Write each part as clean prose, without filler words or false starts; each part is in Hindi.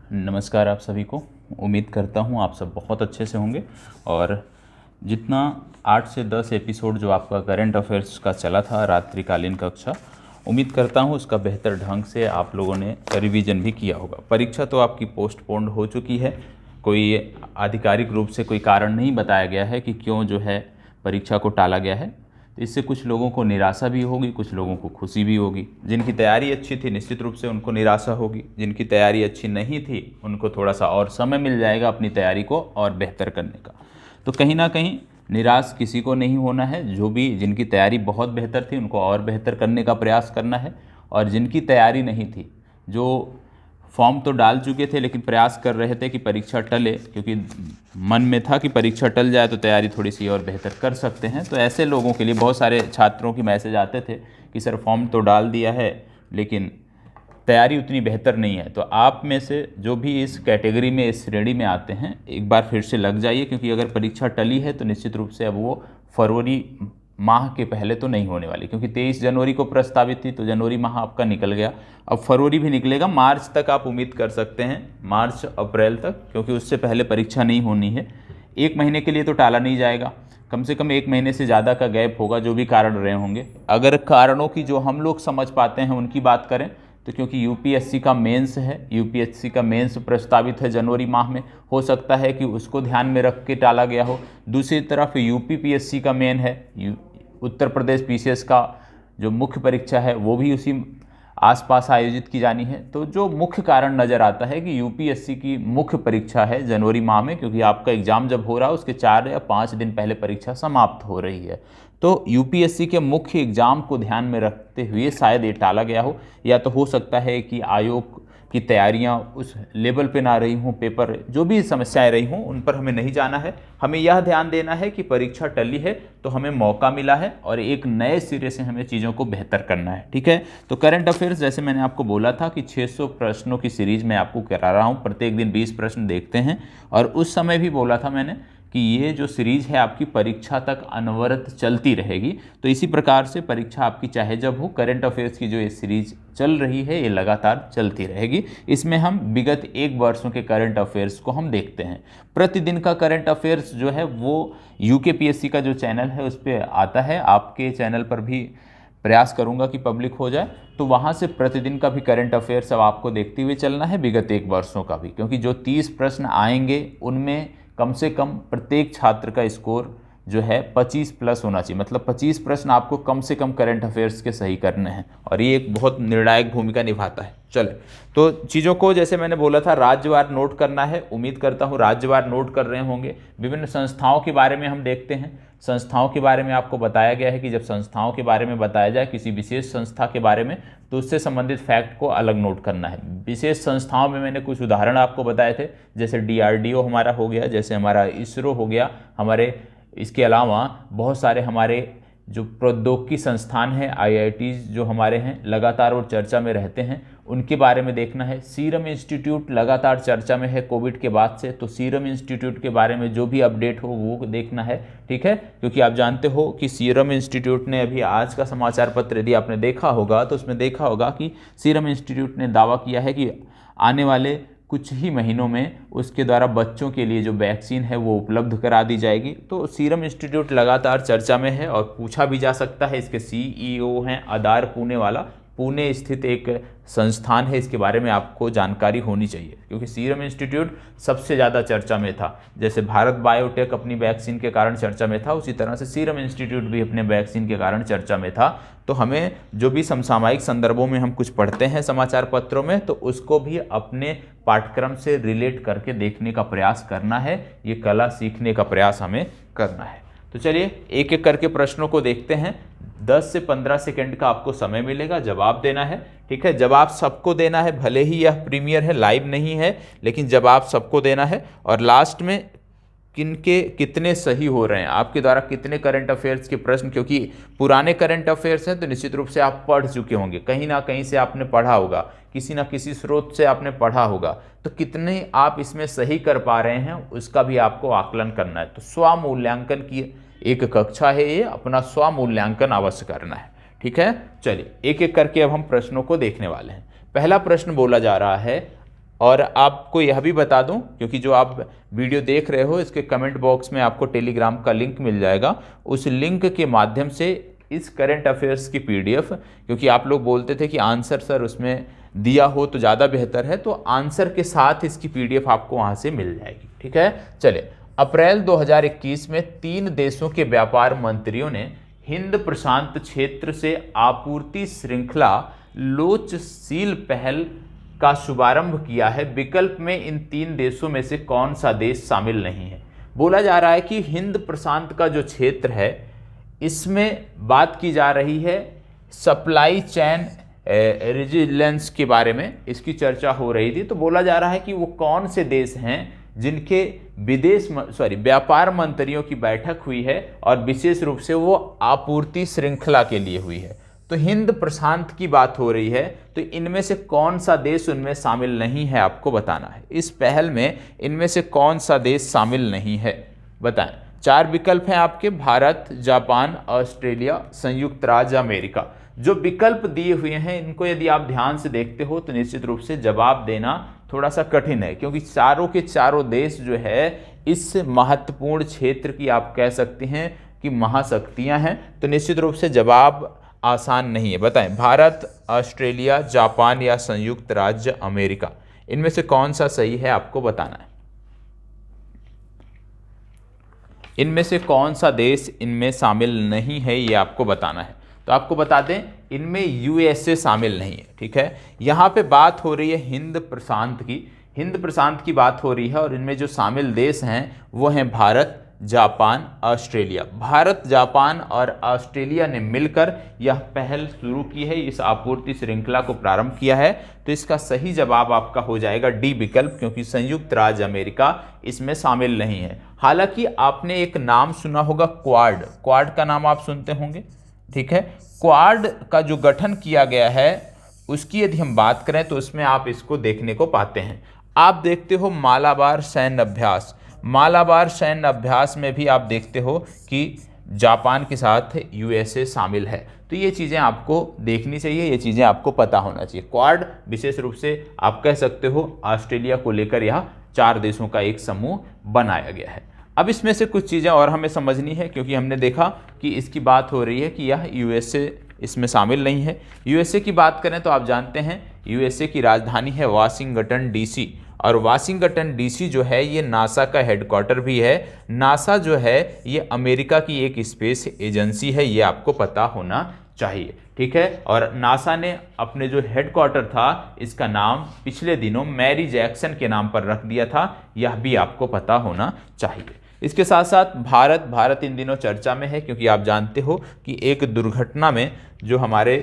नमस्कार आप सभी को। उम्मीद करता हूँ आप सब बहुत अच्छे से होंगे और जितना 8 से 10 एपिसोड जो आपका करंट अफेयर्स का चला था रात्रिकालीन कक्षा, उम्मीद करता हूँ उसका बेहतर ढंग से आप लोगों ने रिवीजन भी किया होगा। परीक्षा तो आपकी पोस्टपोन्ड हो चुकी है, कोई आधिकारिक रूप से कोई कारण नहीं बताया गया है कि क्यों जो है परीक्षा को टाला गया है। तो इससे कुछ लोगों को निराशा भी होगी, कुछ लोगों को खुशी भी होगी। जिनकी तैयारी अच्छी थी निश्चित रूप से उनको निराशा होगी, जिनकी तैयारी अच्छी नहीं थी उनको थोड़ा सा और समय मिल जाएगा अपनी तैयारी को और बेहतर करने का। तो कहीं ना कहीं निराश किसी को नहीं होना है। जो भी जिनकी तैयारी बहुत बेहतर थी उनको और बेहतर करने का प्रयास करना है, और जिनकी तैयारी नहीं थी, जो फॉर्म तो डाल चुके थे लेकिन प्रयास कर रहे थे कि परीक्षा टले, क्योंकि मन में था कि परीक्षा टल जाए तो तैयारी थोड़ी सी और बेहतर कर सकते हैं, तो ऐसे लोगों के लिए बहुत सारे छात्रों की मैसेज आते थे कि सर फॉर्म तो डाल दिया है लेकिन तैयारी उतनी बेहतर नहीं है। तो आप में से जो भी इस कैटेगरी में, इस श्रेणी में आते हैं, एक बार फिर से लग जाइए, क्योंकि अगर परीक्षा टली है तो निश्चित रूप से अब वो फरवरी माह के पहले तो नहीं होने वाली, क्योंकि 23 जनवरी को प्रस्तावित थी, तो जनवरी माह आपका निकल गया। अब फरवरी भी निकलेगा, मार्च तक आप उम्मीद कर सकते हैं, मार्च अप्रैल तक, क्योंकि उससे पहले परीक्षा नहीं होनी है। एक महीने के लिए तो टाला नहीं जाएगा, कम से कम एक महीने से ज़्यादा का गैप होगा, जो भी कारण रहे होंगे। अगर कारणों की जो हम लोग समझ पाते हैं उनकी बात करें तो क्योंकि यूपीएससी का मेंस है, यूपीएससी का मेंस प्रस्तावित है जनवरी माह में, हो सकता है कि उसको ध्यान में रख के टाला गया हो। दूसरी तरफ यूपीपीएससी का मेन है, उत्तर प्रदेश पीसीएस का जो मुख्य परीक्षा है वो भी उसी आसपास आयोजित की जानी है। तो जो मुख्य कारण नज़र आता है कि यूपीएससी की मुख्य परीक्षा है जनवरी माह में, क्योंकि आपका एग्ज़ाम जब हो रहा है उसके 4 या 5 दिन पहले परीक्षा समाप्त हो रही है। तो यूपीएससी के मुख्य एग्ज़ाम को ध्यान में रखते हुए शायद ये टाला गया हो, या तो हो सकता है कि आयोग की तैयारियां उस लेवल पे ना रही हों, पेपर जो भी समस्याएं रही हों उन पर हमें नहीं जाना है। हमें यह ध्यान देना है कि परीक्षा टली है तो हमें मौका मिला है और एक नए सिरे से हमें चीज़ों को बेहतर करना है। ठीक है, तो करंट अफेयर्स जैसे मैंने आपको बोला था कि 600 प्रश्नों की सीरीज मैं आपको करा रहा हूँ, प्रत्येक दिन 20 प्रश्न देखते हैं। और उस समय भी बोला था मैंने कि ये जो सीरीज है आपकी परीक्षा तक अनवरत चलती रहेगी। तो इसी प्रकार से परीक्षा आपकी चाहे जब हो, करंट अफेयर्स की जो ये सीरीज चल रही है ये लगातार चलती रहेगी। इसमें हम विगत 1 वर्षों के करंट अफेयर्स को हम देखते हैं। प्रतिदिन का करंट अफेयर्स जो है वो यूकेपीएससी का जो चैनल है उस पर आता है, आपके चैनल पर भी प्रयास करूंगा कि पब्लिक हो जाए, तो वहाँ से प्रतिदिन का भी करंट अफेयर्स अब आपको देखते हुए चलना है, विगत 1 वर्षों का भी, क्योंकि जो 30 प्रश्न आएंगे उनमें कम से कम प्रत्येक छात्र का स्कोर जो है 25 प्लस होना चाहिए। मतलब 25 प्रश्न आपको कम से कम करंट अफेयर्स के सही करने हैं, और ये एक बहुत निर्णायक भूमिका निभाता है। चले, तो चीज़ों को जैसे मैंने बोला था राज्यवार नोट करना है, उम्मीद करता हूँ राज्यवार नोट कर रहे होंगे। विभिन्न संस्थाओं के बारे में हम देखते हैं, संस्थाओं के बारे में आपको बताया गया है कि जब संस्थाओं के बारे में बताया जाए, किसी विशेष संस्था के बारे में, तो उससे संबंधित फैक्ट को अलग नोट करना है। विशेष संस्थाओं में मैंने कुछ उदाहरण आपको बताए थे, जैसे डीआरडीओ हमारा हो गया, जैसे हमारा इसरो हो गया, हमारे इसके अलावा बहुत सारे हमारे जो प्रौद्योगिकी संस्थान हैं, आईआईटीज जो हमारे हैं लगातार और चर्चा में रहते हैं, उनके बारे में देखना है। सीरम इंस्टीट्यूट लगातार चर्चा में है कोविड के बाद से, तो सीरम इंस्टीट्यूट के बारे में जो भी अपडेट हो वो देखना है। ठीक है, क्योंकि आप जानते हो कि सीरम इंस्टीट्यूट ने अभी आज का समाचार पत्र यदि आपने देखा होगा तो उसमें देखा होगा कि सीरम इंस्टीट्यूट ने दावा किया है कि आने वाले कुछ ही महीनों में उसके द्वारा बच्चों के लिए जो वैक्सीन है वो उपलब्ध करा दी जाएगी। तो सीरम इंस्टीट्यूट लगातार चर्चा में है और पूछा भी जा सकता है। इसके सीईओ हैं आदार पुणे वाला, पुणे स्थित एक संस्थान है, इसके बारे में आपको जानकारी होनी चाहिए, क्योंकि सीरम इंस्टीट्यूट सबसे ज़्यादा चर्चा में था। जैसे भारत बायोटेक अपनी वैक्सीन के कारण चर्चा में था, उसी तरह से सीरम इंस्टीट्यूट भी अपने वैक्सीन के कारण चर्चा में था। तो हमें जो भी समसामयिक संदर्भों में हम कुछ पढ़ते हैं समाचार पत्रों में, तो उसको भी अपने पाठ्यक्रम से रिलेट करके देखने का प्रयास करना है, ये कला सीखने का प्रयास हमें करना है। तो चलिए एक एक करके प्रश्नों को देखते हैं। 10 से 15 सेकंड का आपको समय मिलेगा, जवाब देना है। ठीक है, जवाब सबको देना है, भले ही यह प्रीमियर है, लाइव नहीं है, लेकिन जवाब सबको देना है। और लास्ट में किनके कितने सही हो रहे हैं, आपके द्वारा कितने करंट अफेयर्स के प्रश्न, क्योंकि पुराने करंट अफेयर्स हैं तो निश्चित रूप से आप पढ़ चुके होंगे, कहीं ना कहीं से आपने पढ़ा होगा, किसी ना किसी स्रोत से आपने पढ़ा होगा, तो कितने आप इसमें सही कर पा रहे हैं उसका भी आपको आकलन करना है। तो स्वमूल्यांकन की एक कक्षा है ये, अपना स्वमूल्यांकन अवश्य करना है। ठीक है, चलिए एक एक करके अब हम प्रश्नों को देखने वाले हैं। पहला प्रश्न बोला जा रहा है, और आपको यह भी बता दूं, क्योंकि जो आप वीडियो देख रहे हो इसके कमेंट बॉक्स में आपको टेलीग्राम का लिंक मिल जाएगा, उस लिंक के माध्यम से इस करंट अफेयर्स की पीडीएफ, क्योंकि आप लोग बोलते थे कि आंसर सर उसमें दिया हो तो ज़्यादा बेहतर है, तो आंसर के साथ इसकी पीडीएफ आपको वहाँ से मिल जाएगी। ठीक है, चलिए। अप्रैल 2021 में 3 देशों के व्यापार मंत्रियों ने हिंद प्रशांत क्षेत्र से आपूर्ति श्रृंखला लोचशील पहल का शुभारंभ किया है। विकल्प में इन 3 देशों में से कौन सा देश शामिल नहीं है? बोला जा रहा है कि हिंद प्रशांत का जो क्षेत्र है इसमें बात की जा रही है सप्लाई चेन रेजिलियंस के बारे में, इसकी चर्चा हो रही थी। तो बोला जा रहा है कि वो कौन से देश हैं जिनके व्यापार मंत्रियों की बैठक हुई है और विशेष रूप से वो आपूर्ति श्रृंखला के लिए हुई है। तो हिंद प्रशांत की बात हो रही है, तो इनमें से कौन सा देश उनमें शामिल नहीं है आपको बताना है। इस पहल में इनमें से कौन सा देश शामिल नहीं है बताएं। 4 विकल्प हैं आपके, भारत, जापान, ऑस्ट्रेलिया, संयुक्त राज्य अमेरिका। जो विकल्प दिए हुए हैं इनको यदि आप ध्यान से देखते हो तो निश्चित रूप से जवाब देना थोड़ा सा कठिन है, क्योंकि चारों के चारों देश जो है इस महत्वपूर्ण क्षेत्र की आप कह सकते हैं कि महाशक्तियां हैं। तो निश्चित रूप से जवाब आसान नहीं है। बताएं, भारत, ऑस्ट्रेलिया, जापान या संयुक्त राज्य अमेरिका, इनमें से कौन सा सही है आपको बताना है। इनमें से कौन सा देश इनमें शामिल नहीं है ये आपको बताना है। तो आपको बता दें इनमें यूएसए शामिल नहीं है। ठीक है, यहाँ पे बात हो रही है हिंद प्रशांत की, हिंद प्रशांत की बात हो रही है और इनमें जो शामिल देश हैं वो हैं Bharat, Japan, Australia. Bharat, Japan और ऑस्ट्रेलिया ने मिलकर यह पहल शुरू की है, इस आपूर्ति श्रृंखला को प्रारंभ किया है। तो इसका सही जवाब आपका हो जाएगा डी विकल्प, क्योंकि संयुक्त राज्य अमेरिका इसमें शामिल नहीं है। हालांकि आपने एक नाम सुना होगा क्वाड, क्वाड का नाम आप सुनते होंगे। ठीक है, क्वाड का जो गठन किया गया है उसकी यदि हम बात करें तो उसमें आप इसको देखने को पाते हैं। आप देखते हो मालाबार सैन्य अभ्यास, मालाबार सैन्य अभ्यास में भी आप देखते हो कि जापान के साथ यूएसए शामिल है। तो ये चीज़ें आपको देखनी चाहिए, ये चीज़ें आपको पता होना चाहिए। क्वाड विशेष रूप से आप कह सकते हो ऑस्ट्रेलिया को लेकर यह 4 देशों का एक समूह बनाया गया है। अब इसमें से कुछ चीज़ें और हमें समझनी है, क्योंकि हमने देखा कि इसकी बात हो रही है कि यह यूएसए इसमें शामिल नहीं है। यूएसए की बात करें तो आप जानते हैं यूएसए की राजधानी है वाशिंगटन डीसी, और वाशिंगटन डीसी जो है ये नासा का हेडक्वार्टर भी है। नासा जो है ये अमेरिका की एक स्पेस एजेंसी है, ये आपको पता होना चाहिए। ठीक है, और नासा ने अपने जो हेडक्वार्टर था इसका नाम पिछले दिनों मैरी जैक्सन के नाम पर रख दिया था, यह भी आपको पता होना चाहिए। इसके साथ साथ भारत इन दिनों चर्चा में है, क्योंकि आप जानते हो कि एक दुर्घटना में जो हमारे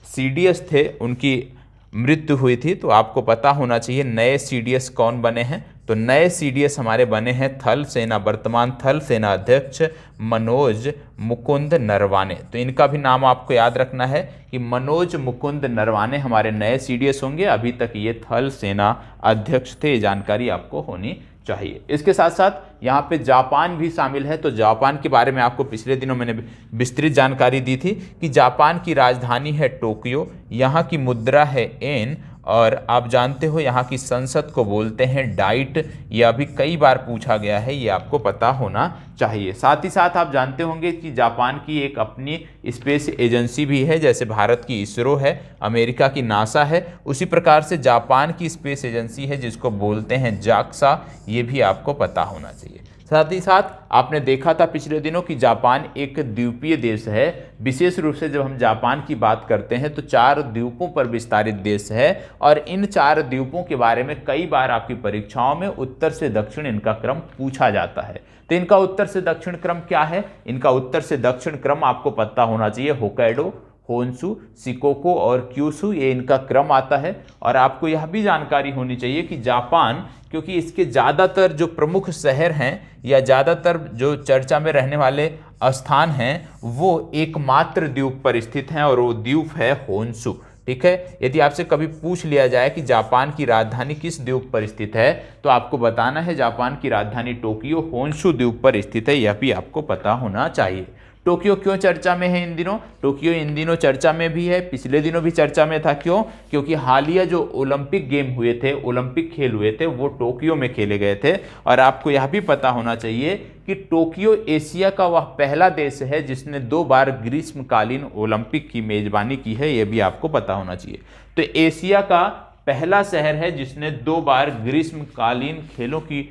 सीडीएस थे उनकी मृत्यु हुई थी। तो आपको पता होना चाहिए नए सीडीएस कौन बने हैं। तो नए सीडीएस हमारे बने हैं थल सेना, वर्तमान थल सेना अध्यक्ष मनोज मुकुंद नरवाने। तो इनका भी नाम आपको याद रखना है कि मनोज मुकुंद नरवाने हमारे नए सीडीएस होंगे। अभी तक ये थल सेना अध्यक्ष थे, ये जानकारी आपको होनी चाहिए। इसके साथ साथ यहाँ पे जापान भी शामिल है। तो जापान के बारे में आपको पिछले दिनों मैंने विस्तृत जानकारी दी थी कि जापान की राजधानी है टोक्यो, यहाँ की मुद्रा है एन, और आप जानते हो यहाँ की संसद को बोलते हैं डाइट। यह भी कई बार पूछा गया है, ये आपको पता होना चाहिए। साथ ही साथ आप जानते होंगे कि जापान की एक अपनी स्पेस एजेंसी भी है, जैसे भारत की इसरो है, अमेरिका की नासा है, उसी प्रकार से जापान की स्पेस एजेंसी है जिसको बोलते हैं जाक्सा, ये भी आपको पता होना चाहिए। साथ ही साथ आपने देखा था पिछले दिनों कि जापान एक द्वीपीय देश है। विशेष रूप से जब हम जापान की बात करते हैं तो 4 द्वीपों पर विस्तारित देश है, और इन 4 द्वीपों के बारे में कई बार आपकी परीक्षाओं में उत्तर से दक्षिण इनका क्रम पूछा जाता है। तो इनका उत्तर से दक्षिण क्रम क्या है? इनका उत्तर से दक्षिण क्रम आपको पता होना चाहिए। होक्काइडो, होन्शु, शिकोको और क्यूशु, ये इनका क्रम आता है। और आपको यह भी जानकारी होनी चाहिए कि जापान, क्योंकि इसके ज़्यादातर जो प्रमुख शहर हैं या ज़्यादातर जो चर्चा में रहने वाले स्थान हैं वो एकमात्र द्वीप पर स्थित हैं, और वो द्वीप है होन्शु। ठीक है, यदि आपसे कभी पूछ लिया जाए कि जापान की राजधानी किस द्वीप पर स्थित है तो आपको बताना है जापान की राजधानी टोक्यो होन्शु द्वीप पर स्थित है, यह भी आपको पता होना चाहिए। टोक्यो क्यों चर्चा में है इन दिनों? टोक्यो इन दिनों चर्चा में भी है, पिछले दिनों भी चर्चा में था। क्यों? क्योंकि हालिया जो ओलंपिक गेम हुए थे, ओलंपिक खेल हुए थे, वो टोक्यो में खेले गए थे। और आपको यह भी पता होना चाहिए कि टोक्यो एशिया का वह पहला देश है जिसने 2 बार ग्रीष्मकालीन ओलंपिक की मेजबानी की है, यह भी आपको पता होना चाहिए। तो एशिया का पहला शहर है जिसने 2 बार ग्रीष्मकालीन खेलों की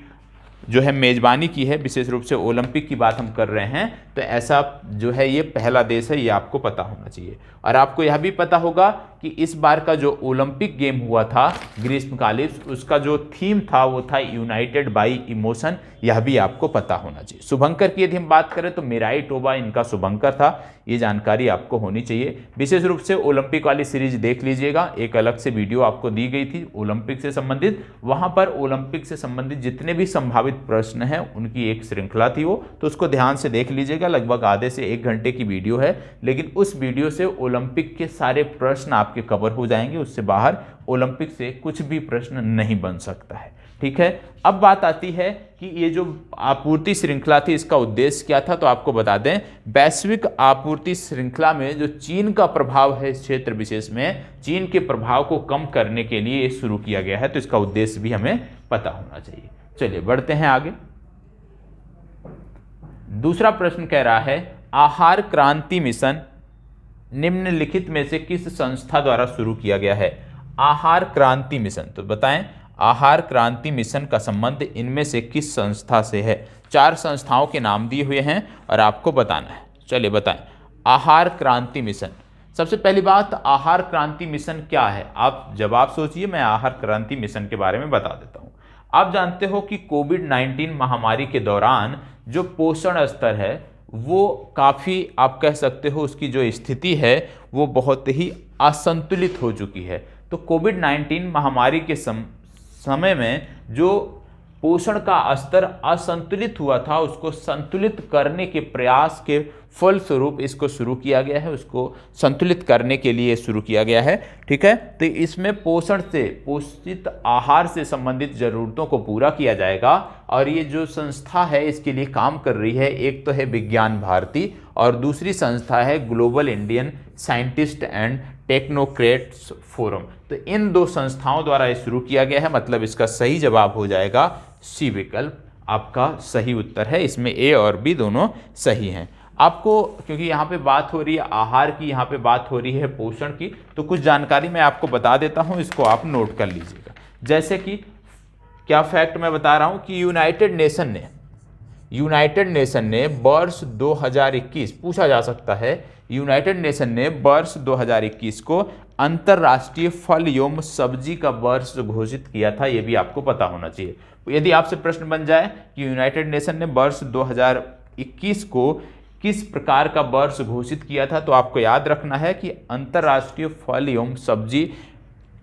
जो है मेजबानी की है, विशेष रूप से ओलंपिक की बात हम कर रहे हैं, तो ऐसा जो है ये पहला देश है, ये आपको पता होना चाहिए। और आपको यह भी पता होगा कि इस बार का जो ओलंपिक गेम हुआ था ग्रीष्मकालीन, उसका जो थीम था वो था यूनाइटेड बाई इमोशन, यह भी आपको पता होना चाहिए। शुभंकर की यदि हम बात करें तो मिराई टोबा इनका शुभंकर था, ये जानकारी आपको होनी चाहिए। विशेष रूप से ओलंपिक वाली सीरीज देख लीजिएगा, एक अलग से वीडियो आपको दी गई थी ओलंपिक से संबंधित, वहां पर ओलंपिक से संबंधित जितने भी संभावित प्रश्न हैं उनकी एक श्रृंखला थी वो, तो उसको ध्यान से देख लीजिएगा। लगभग आधे से 1 घंटे की वीडियो है, लेकिन उस वीडियो से ओलंपिक के सारे प्रश्न आपके कवर हो जाएंगे, उससे बाहर ओलंपिक से कुछ भी प्रश्न नहीं बन सकता है। ठीक है, अब बात आती है कि ये जो आपूर्ति श्रृंखला थी इसका उद्देश्य क्या था, तो आपको बता दें, वैश्विक आपूर्ति श्रृंखला में जो चीन का प्रभाव है इस क्षेत्र विशेष में, चीन के प्रभाव को कम करने के लिए ये शुरू किया गया है, तो इसका उद्देश्य भी हमें पता होना चाहिए। चलिए बढ़ते हैं आगे। दूसरा प्रश्न कह रहा है, आहार क्रांति मिशन निम्नलिखित में से किस संस्था द्वारा शुरू किया गया है? आहार क्रांति मिशन, तो बताएं आहार क्रांति मिशन का संबंध इनमें से किस संस्था से है? 4 संस्थाओं के नाम दिए हुए हैं और आपको बताना है। चलिए बताएं आहार क्रांति मिशन। सबसे पहली बात, आहार क्रांति मिशन क्या है? आप जवाब सोचिए, मैं आहार क्रांति मिशन के बारे में बता देता हूं। आप जानते हो कि कोविड-19 महामारी के दौरान जो पोषण स्तर है वो काफ़ी, आप कह सकते हो उसकी जो स्थिति है वो बहुत ही असंतुलित हो चुकी है। तो कोविड-19 महामारी के समय में जो पोषण का स्तर असंतुलित हुआ था, उसको संतुलित करने के प्रयास के फलस्वरूप इसको शुरू किया गया है, उसको संतुलित करने के लिए शुरू किया गया है। ठीक है, तो इसमें पोषण से, पोषित आहार से संबंधित जरूरतों को पूरा किया जाएगा। और ये जो संस्था है इसके लिए काम कर रही है, एक तो है विज्ञान भारती और दूसरी संस्था है global Indian scientist and technocrats forum. तो इन 2 संस्थाओं द्वारा ये शुरू किया गया है, मतलब इसका सही जवाब हो जाएगा सी विकल्प आपका सही उत्तर है। इसमें ए और बी दोनों सही हैं। आपको, क्योंकि यहाँ पे बात हो रही है आहार की, यहाँ पे बात हो रही है पोषण की, तो कुछ जानकारी मैं आपको बता देता हूँ, इसको आप नोट कर लीजिएगा। जैसे कि क्या फैक्ट मैं बता रहा हूँ कि यूनाइटेड नेशन ने वर्ष 2021, पूछा जा सकता है, यूनाइटेड नेशन ने वर्ष 2021 को अंतर्राष्ट्रीय फल एवं सब्जी का वर्ष घोषित किया था, यह भी आपको पता होना चाहिए। यदि आपसे प्रश्न बन जाए कि यूनाइटेड नेशन ने वर्ष 2021 को किस प्रकार का वर्ष घोषित किया था, तो आपको याद रखना है कि अंतर्राष्ट्रीय फल एवं सब्जी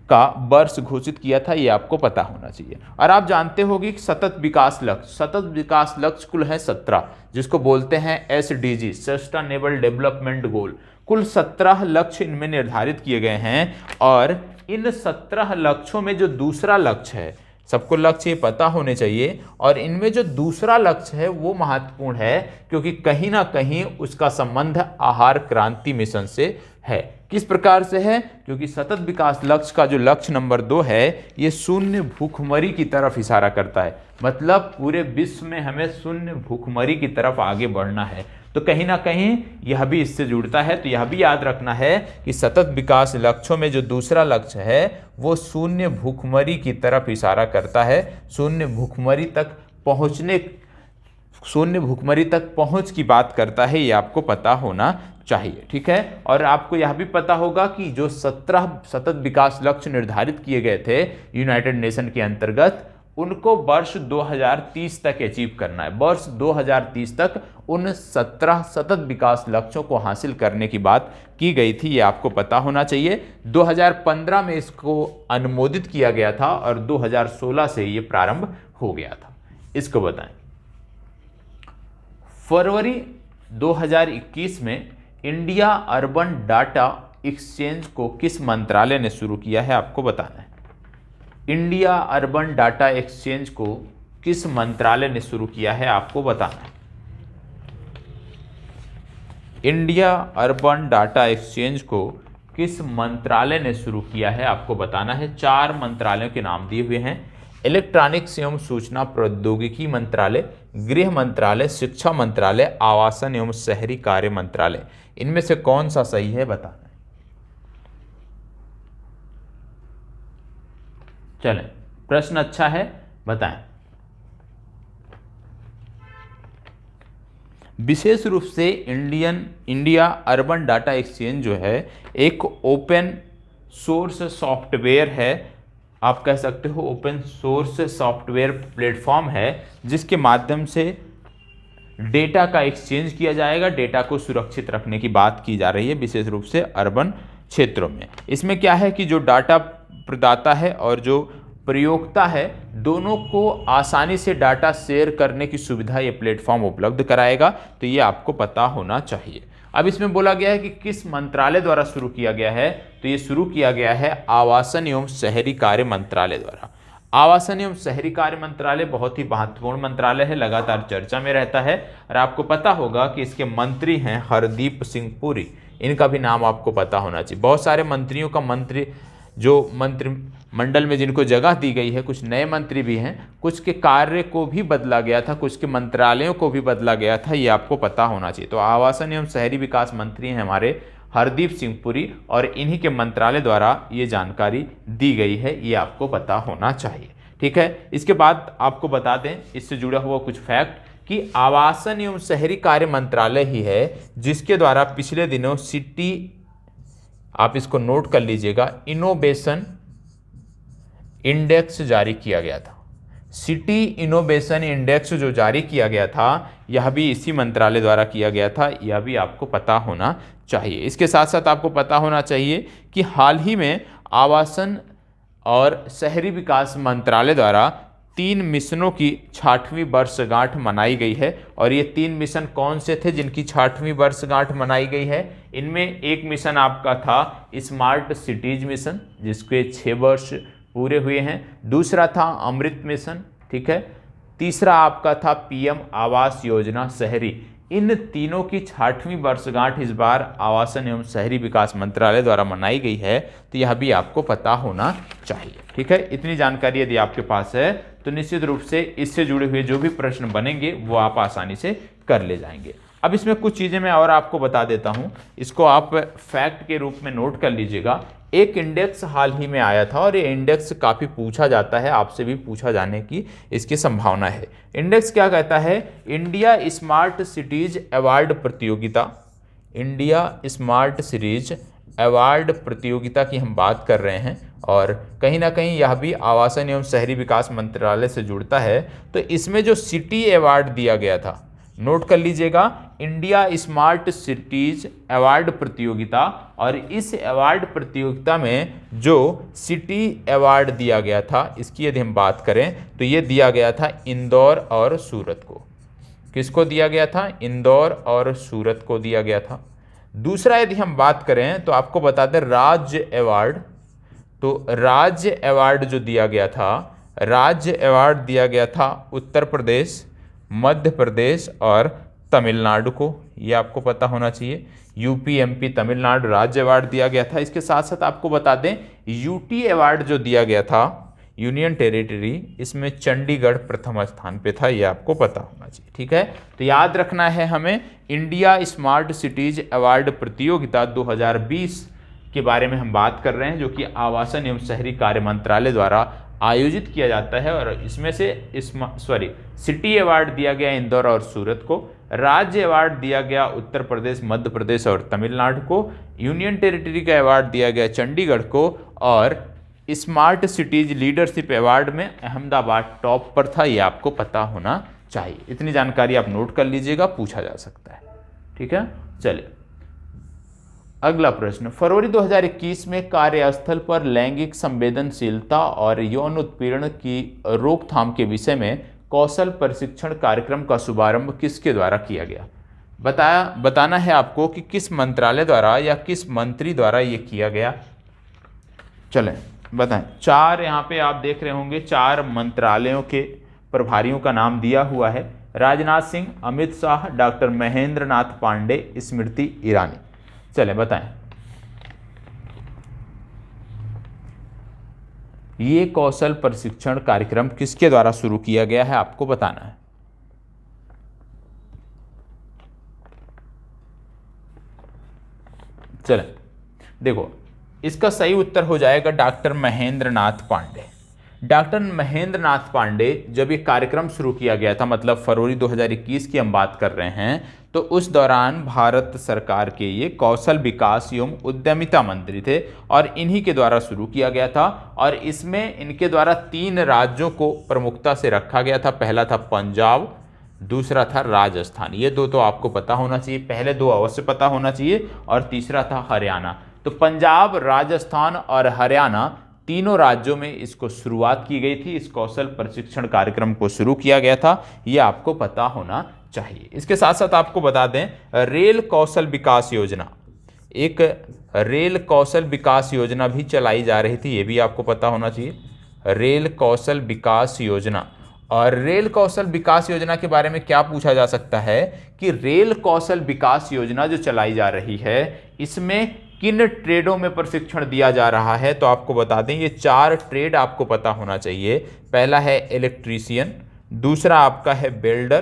का वर्ष घोषित किया था, ये आपको पता होना चाहिए। और आप जानते होंगे कि सतत विकास लक्ष्य कुल है 17, जिसको बोलते हैं SDG, सस्टेनेबल डेवलपमेंट गोल। कुल 17 लक्ष्य इनमें निर्धारित किए गए हैं और इन 17 लक्ष्यों में जो दूसरा लक्ष्य है, सबको लक्ष्य ये पता होने चाहिए, और इनमें जो दूसरा लक्ष्य है वो महत्वपूर्ण है क्योंकि कहीं ना कहीं उसका संबंध आहार क्रांति मिशन से है। किस प्रकार से है? क्योंकि सतत विकास लक्ष्य का जो लक्ष्य नंबर 2 है ये शून्य भूखमरी की तरफ इशारा करता है, मतलब पूरे विश्व में हमें शून्य भूखमरी की तरफ आगे बढ़ना है। तो कहीं ना कहीं यह भी इससे जुड़ता है, तो यह भी याद रखना है कि सतत विकास लक्ष्यों में जो दूसरा लक्ष्य है वो शून्य भूखमरी की तरफ इशारा करता है, शून्य भूखमरी तक पहुंच की बात करता है, ये आपको पता होना चाहिए। ठीक है, और आपको यह भी पता होगा कि जो 17 सतत विकास लक्ष्य निर्धारित किए गए थे यूनाइटेड नेशन के अंतर्गत, उनको वर्ष 2030 तक अचीव करना है। वर्ष 2030 तक उन 17 सतत विकास लक्ष्यों को हासिल करने की बात की गई थी, ये आपको पता होना चाहिए। 2015 में इसको अनुमोदित किया गया था और 2016 से ये प्रारंभ हो गया था। इसको बताएं, फरवरी 2021 में इंडिया अर्बन डाटा एक्सचेंज को किस मंत्रालय ने शुरू किया है, आपको बताना है। इंडिया अर्बन डाटा एक्सचेंज को किस मंत्रालय ने शुरू किया है, आपको बताना है। इंडिया अर्बन डाटा एक्सचेंज को किस मंत्रालय ने शुरू किया है, आपको बताना है। 4 मंत्रालयों के नाम दिए हुए हैं। इलेक्ट्रॉनिक्स एवं सूचना प्रौद्योगिकी मंत्रालय, गृह मंत्रालय, शिक्षा मंत्रालय, आवासन एवं शहरी कार्य मंत्रालय। इनमें से कौन सा सही है बताना है। चलें, प्रश्न अच्छा है, बताएं। विशेष रूप से इंडिया अर्बन डाटा एक्सचेंज जो है एक ओपन सोर्स सॉफ्टवेयर है, आप कह सकते हो ओपन सोर्स सॉफ्टवेयर प्लेटफॉर्म है, जिसके माध्यम से डेटा का एक्सचेंज किया जाएगा। डेटा को सुरक्षित रखने की बात की जा रही है, विशेष रूप से अर्बन क्षेत्रों में। इसमें क्या है कि जो डाटा प्रदाता है और जो प्रयोक्ता है, दोनों को आसानी से डाटा शेयर करने की सुविधा ये प्लेटफॉर्म उपलब्ध कराएगा, तो ये आपको पता होना चाहिए। अब इसमें बोला गया है कि किस मंत्रालय द्वारा शुरू किया गया है, तो ये शुरू किया गया है आवासन एवं शहरी कार्य मंत्रालय द्वारा। आवासन एवं शहरी कार्य मंत्रालय बहुत ही महत्वपूर्ण मंत्रालय है, लगातार चर्चा में रहता है। और आपको पता होगा कि इसके मंत्री हैं हरदीप सिंह पुरी, इनका भी नाम आपको पता होना चाहिए। बहुत सारे मंत्रियों का मंत्रिमंडल में जिनको जगह दी गई है, कुछ नए मंत्री भी हैं, कुछ के कार्य को भी बदला गया था, कुछ के मंत्रालयों को भी बदला गया था, ये आपको पता होना चाहिए। तो आवासन एवं शहरी विकास मंत्री हैं हमारे हरदीप सिंह पुरी, और इन्हीं के मंत्रालय द्वारा ये जानकारी दी गई है, ये आपको पता होना चाहिए। ठीक है, इसके बाद आपको बता दें इससे जुड़ा हुआ कुछ फैक्ट कि आवासन एवं शहरी कार्य मंत्रालय ही है जिसके द्वारा पिछले दिनों सिटी, आप इसको नोट कर लीजिएगा, इनोवेशन इंडेक्स जारी किया गया था। सिटी इनोवेशन इंडेक्स जो जारी किया गया था, यह भी इसी मंत्रालय द्वारा किया गया था, यह भी आपको पता होना चाहिए। इसके साथ साथ आपको पता होना चाहिए कि हाल ही में आवासन और शहरी विकास मंत्रालय द्वारा 3 मिशनों की 6वीं वर्षगांठ मनाई गई है। और ये 3 मिशन कौन से थे जिनकी 6वीं वर्षगांठ मनाई गई है? इनमें एक मिशन आपका था स्मार्ट सिटीज मिशन, जिसके 6 वर्ष पूरे हुए हैं। दूसरा था अमृत मिशन, ठीक है। तीसरा आपका था पीएम आवास योजना शहरी। इन तीनों की 6वीं वर्षगांठ इस बार आवासन एवं शहरी विकास मंत्रालय द्वारा मनाई गई है, तो यह भी आपको पता होना चाहिए। ठीक है, इतनी जानकारी यदि आपके पास है तो निश्चित रूप से इससे जुड़े हुए जो भी प्रश्न बनेंगे वो आप आसानी से कर ले जाएंगे। अब इसमें कुछ चीज़ें मैं और आपको बता देता हूं, इसको आप फैक्ट के रूप में नोट कर लीजिएगा। एक इंडेक्स हाल ही में आया था और ये इंडेक्स काफ़ी पूछा जाता है, आपसे भी पूछा जाने की इसकी संभावना है। इंडेक्स क्या कहता है? इंडिया स्मार्ट सिटीज अवार्ड प्रतियोगिता, इंडिया स्मार्ट सिटीज अवार्ड प्रतियोगिता की हम बात कर रहे हैं, और कहीं ना कहीं यह भी आवासन एवं शहरी विकास मंत्रालय से जुड़ता है। तो इसमें जो सिटी अवार्ड दिया गया था, नोट कर लीजिएगा, इंडिया स्मार्ट सिटीज अवार्ड प्रतियोगिता, और इस अवार्ड प्रतियोगिता में जो सिटी अवार्ड दिया गया था, इसकी यदि हम बात करें तो ये दिया गया था इंदौर और सूरत को। किसको दिया गया था? इंदौर और सूरत को दिया गया था। दूसरा यदि हम बात करें तो आपको बता दें राज्य अवार्ड, तो राज्य अवार्ड जो दिया गया था, राज्य अवार्ड दिया गया था उत्तर प्रदेश, मध्य प्रदेश और तमिलनाडु को, ये आपको पता होना चाहिए। यूपी, एमपी, तमिलनाडु राज्य अवार्ड दिया गया था। इसके साथ साथ आपको बता दें यूटी अवार्ड जो दिया गया था, यूनियन टेरिटरी, इसमें चंडीगढ़ प्रथम स्थान पे था, ये आपको पता होना चाहिए। ठीक है, तो याद रखना है हमें, इंडिया स्मार्ट सिटीज अवार्ड प्रतियोगिता 2020 के बारे में हम बात कर रहे हैं, जो कि आवासन एवं शहरी कार्य मंत्रालय द्वारा आयोजित किया जाता है। और इसमें से सिटी अवार्ड दिया गया इंदौर और सूरत को, राज्य अवार्ड दिया गया उत्तर प्रदेश, मध्य प्रदेश और तमिलनाडु को, यूनियन टेरिटरी का अवार्ड दिया गया चंडीगढ़ को, और स्मार्ट सिटीज लीडरशिप अवार्ड में अहमदाबाद टॉप पर था, ये आपको पता होना चाहिए। इतनी जानकारी आप नोट कर लीजिएगा, पूछा जा सकता है। ठीक है, चलिए अगला प्रश्न। फरवरी 2021 में कार्यस्थल पर लैंगिक संवेदनशीलता और यौन उत्पीड़न की रोकथाम के विषय में कौशल प्रशिक्षण कार्यक्रम का शुभारंभ किसके द्वारा किया गया? बताना है आपको कि किस मंत्रालय द्वारा या किस मंत्री द्वारा ये किया गया। चलें बताएं। 4 यहाँ पे आप देख रहे होंगे, 4 मंत्रालयों के प्रभारियों का नाम दिया हुआ है। राजनाथ सिंह, अमित शाह, डॉक्टर महेंद्र नाथ पांडे, स्मृति ईरानी। चलें बताएं। ये कौशल प्रशिक्षण कार्यक्रम किसके द्वारा शुरू किया गया है, आपको बताना है। चलें देखो, इसका सही उत्तर हो जाएगा डॉक्टर महेंद्र नाथ पांडे। डॉक्टर महेंद्र नाथ पांडे जब ये कार्यक्रम शुरू किया गया था, मतलब फरवरी 2021 की हम बात कर रहे हैं, तो उस दौरान भारत सरकार के ये कौशल विकास एवं उद्यमिता मंत्री थे और इन्हीं के द्वारा शुरू किया गया था। और इसमें इनके द्वारा 3 राज्यों को प्रमुखता से रखा गया था। पहला था पंजाब, दूसरा था राजस्थान। ये 2 तो आपको पता होना चाहिए, पहले 2 अवश्य पता होना चाहिए, और तीसरा था हरियाणा। तो पंजाब, राजस्थान और हरियाणा तीनों राज्यों में इसको शुरुआत की गई थी। इस कौशल प्रशिक्षण कार्यक्रम को शुरू किया गया था, ये आपको पता होना चाहिए। इसके साथ साथ आपको बता दें, रेल कौशल विकास योजना, एक रेल कौशल विकास योजना भी चलाई जा रही थी, ये भी आपको पता होना चाहिए। रेल कौशल विकास योजना, और रेल कौशल विकास योजना के बारे में क्या पूछा जा सकता है कि रेल कौशल विकास योजना जो चलाई जा रही है, इसमें किन ट्रेडों में प्रशिक्षण दिया जा रहा है, तो आपको बता दें ये 4 ट्रेड आपको पता होना चाहिए। पहला है इलेक्ट्रीशियन, दूसरा आपका है वेल्डर,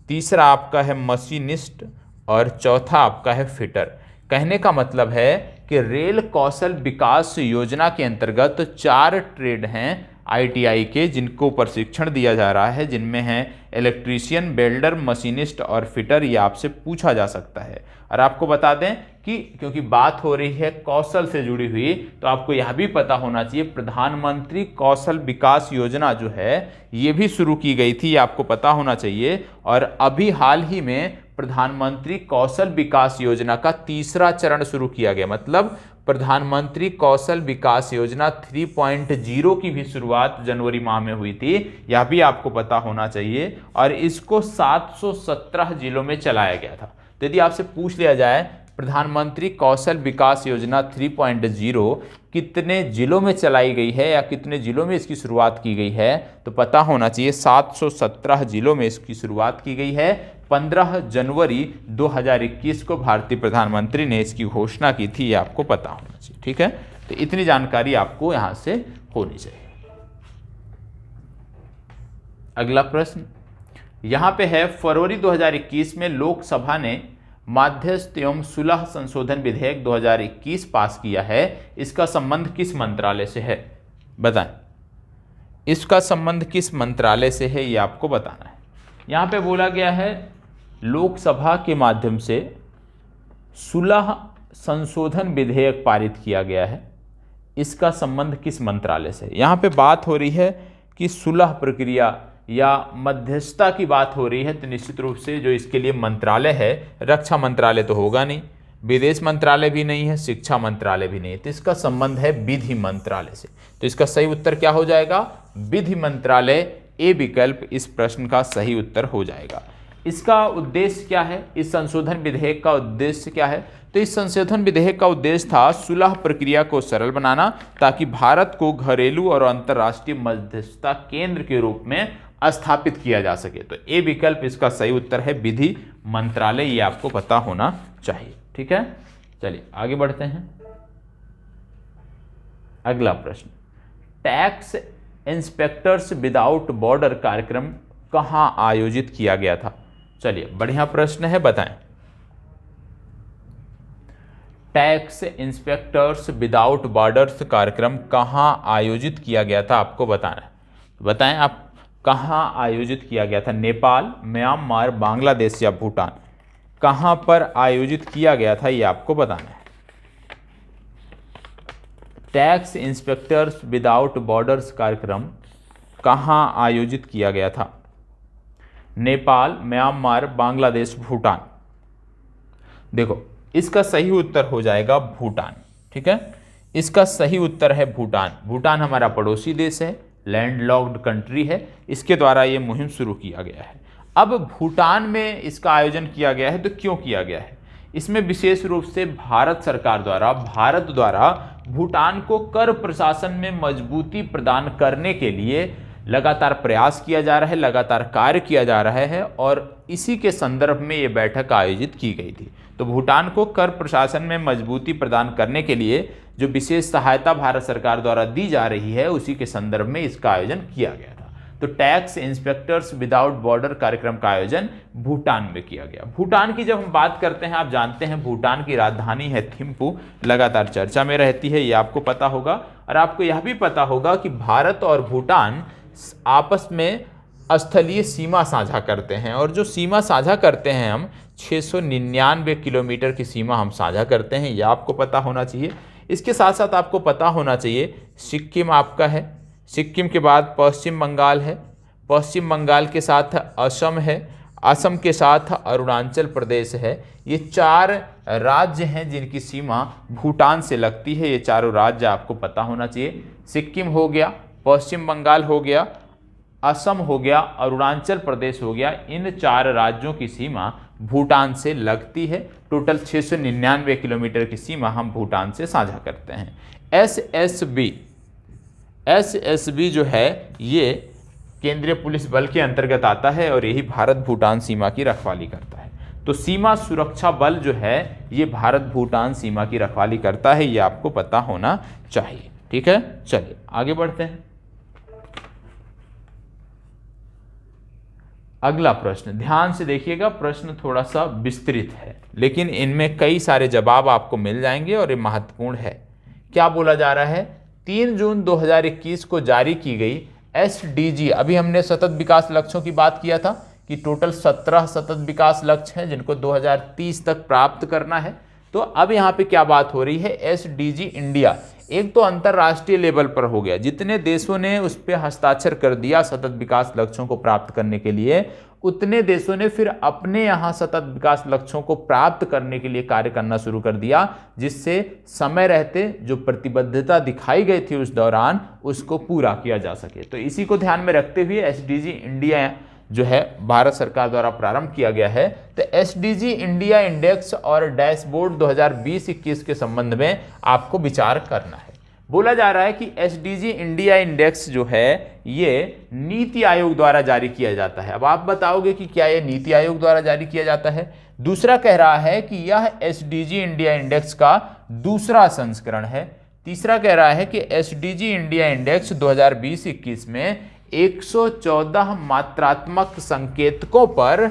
तीसरा आपका है मशीनिस्ट, और चौथा आपका है फिटर। कहने का मतलब है कि रेल कौशल विकास योजना के अंतर्गत 4 ट्रेड हैं ITI के जिनको प्रशिक्षण दिया जा रहा है, जिनमें हैं इलेक्ट्रीशियन, वेल्डर, मशीनिस्ट और फिटर। ये आपसे पूछा जा सकता है। और आपको बता दें कि क्योंकि बात हो रही है कौशल से जुड़ी हुई, तो आपको यह भी पता होना चाहिए प्रधानमंत्री कौशल विकास योजना जो है ये भी शुरू की गई थी, ये आपको पता होना चाहिए। और अभी हाल ही में प्रधानमंत्री कौशल विकास योजना का 3रा चरण शुरू किया गया, मतलब प्रधानमंत्री कौशल विकास योजना 3.0 की भी शुरुआत जनवरी माह में हुई थी, यह भी आपको पता होना चाहिए। और इसको 717 जिलों में चलाया गया था। तो यदि आपसे पूछ लिया जाए प्रधानमंत्री कौशल विकास योजना 3.0 कितने जिलों में चलाई गई है या कितने जिलों में इसकी शुरुआत की गई है, तो पता होना चाहिए 717 जिलों में इसकी शुरुआत की गई है। 15 जनवरी 2021 को भारतीय प्रधानमंत्री ने इसकी घोषणा की थी, ये आपको पता होना चाहिए। ठीक है, तो इतनी जानकारी आपको यहां से होनी चाहिए। अगला प्रश्न यहां पे है, फरवरी 2021 में लोकसभा ने माध्यस्थ एवं सुलह संशोधन विधेयक 2021 पास किया है, इसका संबंध किस मंत्रालय से है, बताएं। इसका संबंध किस मंत्रालय से है ये आपको बताना है। यहां पे बोला गया है लोकसभा के माध्यम से सुलह संशोधन विधेयक पारित किया गया है, इसका संबंध किस मंत्रालय से। यहां पे बात हो रही है कि सुलह प्रक्रिया या मध्यस्थता की बात हो रही है, तो निश्चित रूप से जो इसके लिए मंत्रालय है, रक्षा मंत्रालय तो होगा नहीं, विदेश मंत्रालय भी नहीं है, शिक्षा मंत्रालय भी नहीं है, तो इसका संबंध है विधि मंत्रालय से। तो इसका सही उत्तर क्या हो जाएगा, विधि मंत्रालय। ए विकल्प इस प्रश्न का सही उत्तर हो जाएगा। इसका उद्देश्य क्या है, इस संशोधन विधेयक का उद्देश्य क्या है, तो इस संशोधन विधेयक का उद्देश्य था सुलह प्रक्रिया को सरल बनाना, ताकि भारत को घरेलू और अंतर्राष्ट्रीय मध्यस्थता केंद्र के रूप में स्थापित किया जा सके। तो ए विकल्प इसका सही उत्तर है विधि मंत्रालय, ये आपको पता होना चाहिए। ठीक है, चलिए आगे बढ़ते हैं। अगला प्रश्न, टैक्स इंस्पेक्टर्स विदाउट बॉर्डर कार्यक्रम कहां आयोजित किया गया था। चलिए बढ़िया प्रश्न है, बताएं। टैक्स इंस्पेक्टर्स विदाउट बॉर्डर्स कार्यक्रम कहां आयोजित किया गया था, आपको बताना है। बताएं आप कहां आयोजित किया गया था, नेपाल, म्यांमार, बांग्लादेश या भूटान, कहां पर आयोजित किया गया था ये आपको बताना है। टैक्स इंस्पेक्टर्स विदाउट बॉर्डर्स कार्यक्रम कहां आयोजित किया गया था, नेपाल, म्यांमार, बांग्लादेश, भूटान। देखो इसका सही उत्तर हो जाएगा भूटान। ठीक है, इसका सही उत्तर है भूटान। भूटान हमारा पड़ोसी देश है, लैंडलॉक्ड कंट्री है, इसके द्वारा ये मुहिम शुरू किया गया है। अब भूटान में इसका आयोजन किया गया है, तो क्यों किया गया है, इसमें विशेष रूप से भारत सरकार द्वारा, भारत द्वारा भूटान को कर प्रशासन में मजबूती प्रदान करने के लिए लगातार प्रयास किया जा रहा है, लगातार कार्य किया जा रहा है और इसी के संदर्भ में ये बैठक आयोजित की गई थी। तो भूटान को कर प्रशासन में मजबूती प्रदान करने के लिए जो विशेष सहायता भारत सरकार द्वारा दी जा रही है, उसी के संदर्भ में इसका आयोजन किया गया था। तो टैक्स इंस्पेक्टर्स विदाउट बॉर्डर कार्यक्रम का आयोजन भूटान में किया गया। भूटान की जब हम बात करते हैं, आप जानते हैं भूटान की राजधानी है थिम्पू, लगातार चर्चा में रहती है, ये आपको पता होगा। और आपको यह भी पता होगा कि भारत और भूटान आपस में स्थलीय सीमा साझा करते हैं, और जो सीमा साझा करते हैं हम 699 किलोमीटर की सीमा हम साझा करते हैं, यह आपको पता होना चाहिए। इसके साथ साथ आपको पता होना चाहिए सिक्किम आपका है, सिक्किम के बाद पश्चिम बंगाल है, पश्चिम बंगाल के साथ असम है, असम के साथ अरुणाचल प्रदेश है। ये 4 राज्य हैं जिनकी सीमा भूटान से लगती है। ये चारों राज्य आपको पता होना चाहिए। सिक्किम हो गया, पश्चिम बंगाल हो गया, असम हो गया, अरुणाचल प्रदेश हो गया। इन 4 राज्यों की सीमा भूटान से लगती है। टोटल 699 किलोमीटर की सीमा हम भूटान से साझा करते हैं। एसएसबी जो है ये केंद्रीय पुलिस बल के अंतर्गत आता है और यही भारत भूटान सीमा की रखवाली करता है। तो सीमा सुरक्षा बल जो है ये भारत भूटान सीमा की रखवाली करता है, ये आपको पता होना चाहिए। ठीक है, चलिए आगे बढ़ते हैं। अगला प्रश्न ध्यान से देखिएगा, प्रश्न थोड़ा सा विस्तृत है लेकिन इनमें कई सारे जवाब आपको मिल जाएंगे और ये महत्वपूर्ण है। क्या बोला जा रहा है? 3 जून 2021 को जारी की गई SDG, अभी हमने सतत विकास लक्ष्यों की बात किया था कि टोटल 17 सतत विकास लक्ष्य हैं जिनको 2030 तक प्राप्त करना है। तो अब यहाँ पे क्या बात हो रही है? SDG इंडिया एक तो अंतरराष्ट्रीय लेवल पर हो गया, जितने देशों ने उस पर हस्ताक्षर कर दिया सतत विकास लक्ष्यों को प्राप्त करने के लिए, उतने देशों ने फिर अपने यहाँ सतत विकास लक्ष्यों को प्राप्त करने के लिए कार्य करना शुरू कर दिया, जिससे समय रहते जो प्रतिबद्धता दिखाई गई थी उस दौरान उसको पूरा किया जा सके। तो इसी को ध्यान में रखते हुए SDG इंडिया जो है भारत सरकार द्वारा प्रारंभ किया गया है। तो SDG इंडिया इंडेक्स और डैशबोर्ड 2020-21 के संबंध में आपको विचार करना है। बोला जा रहा है कि SDG इंडिया इंडेक्स जो है ये नीति आयोग द्वारा जारी किया जाता है। अब आप बताओगे कि क्या ये नीति आयोग द्वारा जारी किया जाता है? दूसरा कह रहा है कि यह SDG इंडिया इंडेक्स का दूसरा संस्करण है। तीसरा कह रहा है कि SDG इंडिया इंडेक्स 2020-21 में 114 मात्रात्मक संकेतकों पर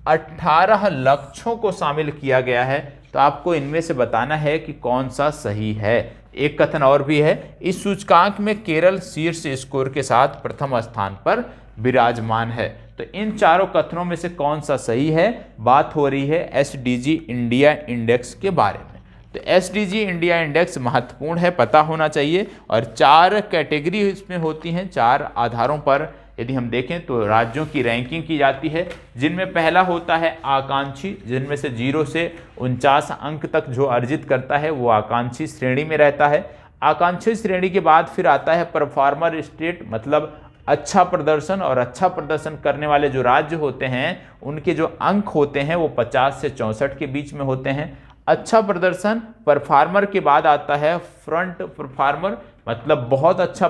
18 लक्ष्यों को शामिल किया गया है। तो आपको इनमें से बताना है कि कौन सा सही है। एक कथन और भी है, इस सूचकांक में केरल शीर्ष स्कोर के साथ प्रथम स्थान पर विराजमान है। तो इन चारों कथनों में से कौन सा सही है? बात हो रही है SDG इंडिया इंडेक्स के बारे में। तो SDG इंडिया इंडेक्स महत्वपूर्ण है, पता होना चाहिए। और 4 कैटेगरी इसमें होती हैं, 4 आधारों पर यदि हम देखें तो राज्यों की रैंकिंग की जाती है, जिनमें पहला होता है आकांक्षी, जिनमें से 0 से 49 अंक तक जो अर्जित करता है वो आकांक्षी श्रेणी में रहता है। आकांक्षी श्रेणी के बाद फिर आता है परफॉर्मर स्टेट, मतलब अच्छा प्रदर्शन, और अच्छा प्रदर्शन करने वाले जो राज्य होते हैं उनके जो अंक होते हैं वो 50 से 64 के बीच में होते हैं। अच्छा प्रदर्शन परफॉर्मर के बाद आता है फ्रंट परफॉर्मर, मतलब बहुत अच्छा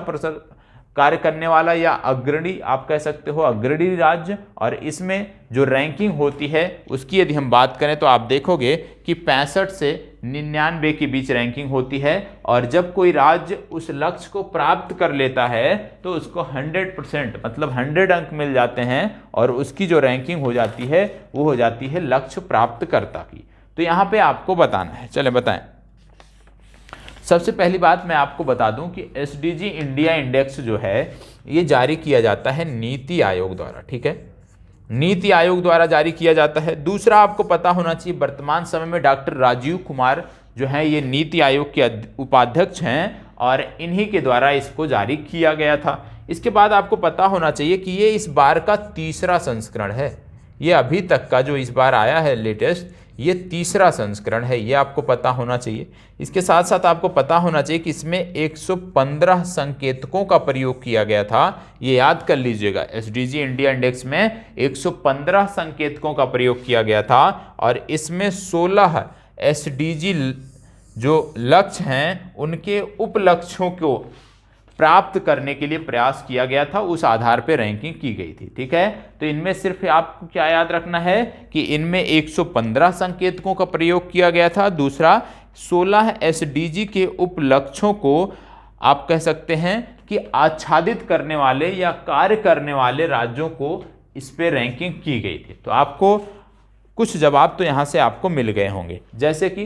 कार्य करने वाला या अग्रणी, आप कह सकते हो अग्रणी राज्य। और इसमें जो रैंकिंग होती है उसकी यदि हम बात करें तो आप देखोगे कि 65 से 99 के बीच रैंकिंग होती है। और जब कोई राज्य उस लक्ष्य को प्राप्त कर लेता है तो उसको 100% मतलब 100 अंक मिल जाते हैं और उसकी जो रैंकिंग हो जाती है वो हो जाती है लक्ष्य प्राप्तकर्ता की। तो यहाँ पे आपको बताना है, चले बताएं। सबसे पहली बात मैं आपको बता दूं कि SDG इंडिया इंडेक्स जो है ये जारी किया जाता है नीति आयोग द्वारा। ठीक है, नीति आयोग द्वारा जारी किया जाता है। दूसरा आपको पता होना चाहिए वर्तमान समय में डॉक्टर राजीव कुमार जो है ये नीति आयोग के उपाध्यक्ष हैं और इन्हीं के द्वारा इसको जारी किया गया था। इसके बाद आपको पता होना चाहिए कि ये इस बार का तीसरा संस्करण है। ये अभी तक का जो इस बार आया है लेटेस्ट, ये तीसरा संस्करण है, ये आपको पता होना चाहिए। इसके साथ साथ आपको पता होना चाहिए कि इसमें 115 संकेतकों का प्रयोग किया गया था। ये याद कर लीजिएगा, SDG इंडिया इंडेक्स में 115 संकेतकों का प्रयोग किया गया था और इसमें 16 SDG जो लक्ष्य हैं उनके उपलक्ष्यों को प्राप्त करने के लिए प्रयास किया गया था, उस आधार पर रैंकिंग की गई थी। ठीक है, तो इनमें सिर्फ आपको क्या याद रखना है कि इनमें 115 संकेतकों का प्रयोग किया गया था। दूसरा, 16 एसडीजी के उपलक्ष्यों को आप कह सकते हैं कि आच्छादित करने वाले या कार्य करने वाले राज्यों को इस पे रैंकिंग की गई थी। तो आपको कुछ जवाब तो यहां से आपको मिल गए होंगे, जैसे कि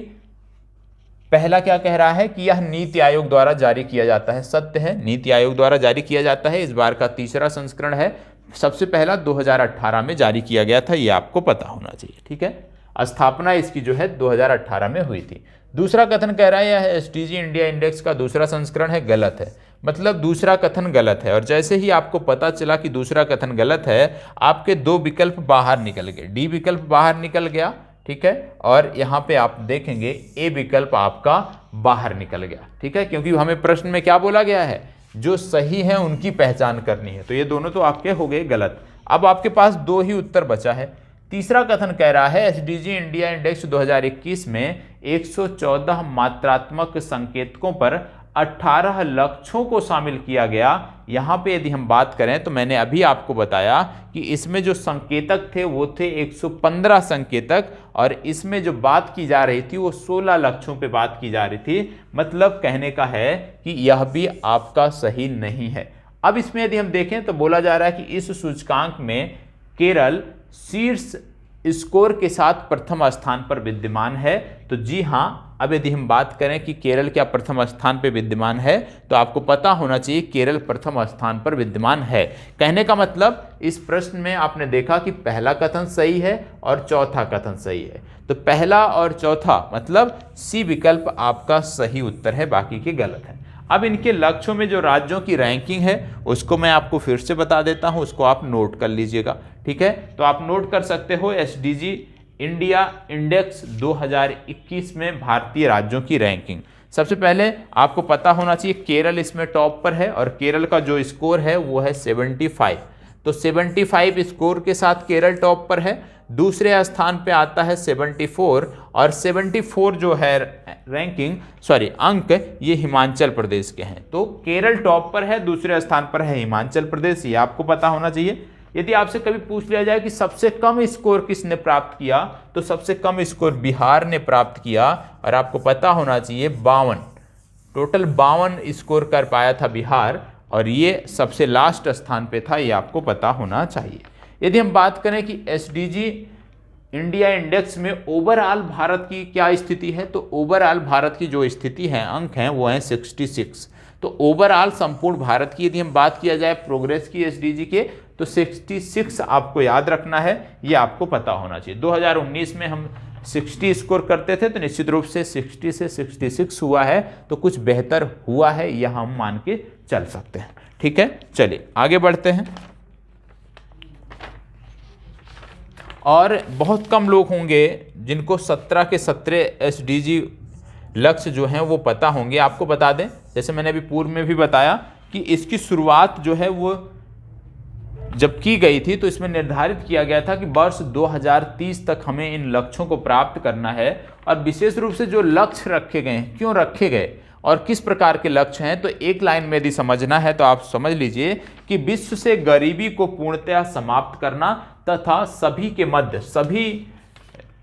पहला क्या कह रहा है कि यह नीति आयोग द्वारा जारी किया जाता है। सत्य है, नीति आयोग द्वारा जारी किया जाता है। इस बार का तीसरा संस्करण है। सबसे पहला 2018 में जारी किया गया था, यह आपको पता होना चाहिए। ठीक है, स्थापना इसकी जो है 2018 में हुई थी। दूसरा कथन कह रहा है यह एसडीजी इंडिया इंडेक्स का दूसरा संस्करण है, गलत है। मतलब दूसरा कथन गलत है, और जैसे ही आपको पता चला कि दूसरा कथन गलत है, आपके दो विकल्प बाहर निकल गए। डी विकल्प बाहर निकल गया, ठीक है, और यहाँ पे आप देखेंगे ए विकल्प आपका बाहर निकल गया। ठीक है, क्योंकि हमें प्रश्न में क्या बोला गया है, जो सही है उनकी पहचान करनी है। तो ये दोनों तो आपके हो गए गलत। अब आपके पास दो ही उत्तर बचा है। तीसरा कथन कह रहा है एसडीजी इंडिया इंडेक्स 2021 में 114 मात्रात्मक संकेतकों पर 18 लक्ष्यों को शामिल किया गया। यहाँ पे यदि हम बात करें तो मैंने अभी आपको बताया कि इसमें जो संकेतक थे वो थे 115 संकेतक, और इसमें जो बात की जा रही थी वो 16 लक्ष्यों पे बात की जा रही थी। मतलब कहने का है कि यह भी आपका सही नहीं है। अब इसमें यदि हम देखें तो बोला जा रहा है कि इस सूचकांक में केरल शीर्ष स्कोर के साथ प्रथम स्थान पर विद्यमान है। तो जी हाँ, अब यदि हम बात करें कि केरल क्या प्रथम स्थान पर विद्यमान है, तो आपको पता होना चाहिए केरल प्रथम स्थान पर विद्यमान है। कहने का मतलब इस प्रश्न में आपने देखा कि पहला कथन सही है और चौथा कथन सही है। तो पहला और चौथा मतलब सी विकल्प आपका सही उत्तर है, बाकी के गलत है। अब इनके लक्ष्यों में जो राज्यों की रैंकिंग है उसको मैं आपको फिर से बता देता हूं, उसको आप नोट कर लीजिएगा। ठीक है, तो आप नोट कर सकते हो एसडीजी इंडिया इंडेक्स 2021 में भारतीय राज्यों की रैंकिंग। सबसे पहले आपको पता होना चाहिए केरल इसमें टॉप पर है, और केरल का जो स्कोर है वो है 75। तो 75 स्कोर के साथ केरल टॉप पर है। दूसरे स्थान पे आता है 74, और 74 जो है अंक ये हिमाचल प्रदेश के हैं। तो केरल टॉप पर है, दूसरे स्थान पर है हिमाचल प्रदेश, ये आपको पता होना चाहिए। यदि आपसे कभी पूछ लिया जाए कि सबसे कम स्कोर किसने प्राप्त किया, तो सबसे कम स्कोर बिहार ने प्राप्त किया, और आपको पता होना चाहिए 52, टोटल 52 स्कोर कर पाया था बिहार, और ये सबसे लास्ट स्थान पे था, ये आपको पता होना चाहिए। यदि हम बात करें कि एसडीजी इंडिया इंडेक्स में ओवरऑल भारत की क्या स्थिति है, तो ओवरऑल भारत की जो स्थिति है, अंक हैं, वो हैं 66। तो ओवरऑल संपूर्ण भारत की यदि हम बात किया जाए प्रोग्रेस की एसडीजी के, तो 66 आपको याद रखना है, ये आपको पता होना चाहिए। 2019 में हम 60 स्कोर करते थे, तो निश्चित रूप से 60 से 66 हुआ है, तो कुछ बेहतर हुआ है, यह हम मान के चल सकते हैं। ठीक है, चलिए आगे बढ़ते हैं। और बहुत कम लोग होंगे जिनको 17 के 17 एसडीजी लक्ष्य जो हैं वो पता होंगे। आपको बता दें, जैसे मैंने अभी पूर्व में भी बताया कि इसकी शुरुआत जो है वो जब की गई थी, तो इसमें निर्धारित किया गया था कि वर्ष 2030 तक हमें इन लक्ष्यों को प्राप्त करना है। और विशेष रूप से जो लक्ष्य रखे गए हैं, क्यों रखे गए और किस प्रकार के लक्ष्य हैं, तो एक लाइन में यदि समझना है तो आप समझ लीजिए कि विश्व से गरीबी को पूर्णतः समाप्त करना, तथा सभी के मध्य, सभी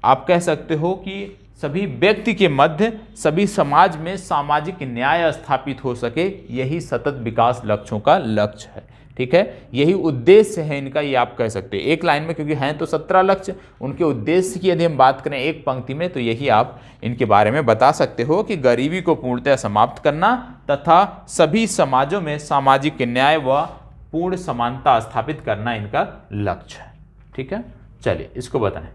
आप कह सकते हो कि सभी व्यक्ति के मध्य, सभी समाज में सामाजिक न्याय स्थापित हो सके, यही सतत विकास लक्ष्यों का लक्ष्य है। ठीक है, यही उद्देश्य है इनका, ये आप कह सकते हैं एक लाइन में, क्योंकि हैं तो 17 लक्ष्य, उनके उद्देश्य की यदि हम बात करें एक पंक्ति में, तो यही आप इनके बारे में बता सकते हो कि गरीबी को पूर्णतः समाप्त करना तथा सभी समाजों में सामाजिक न्याय व पूर्ण समानता स्थापित करना इनका लक्ष्य है। ठीक है, चलिए इसको बताएं।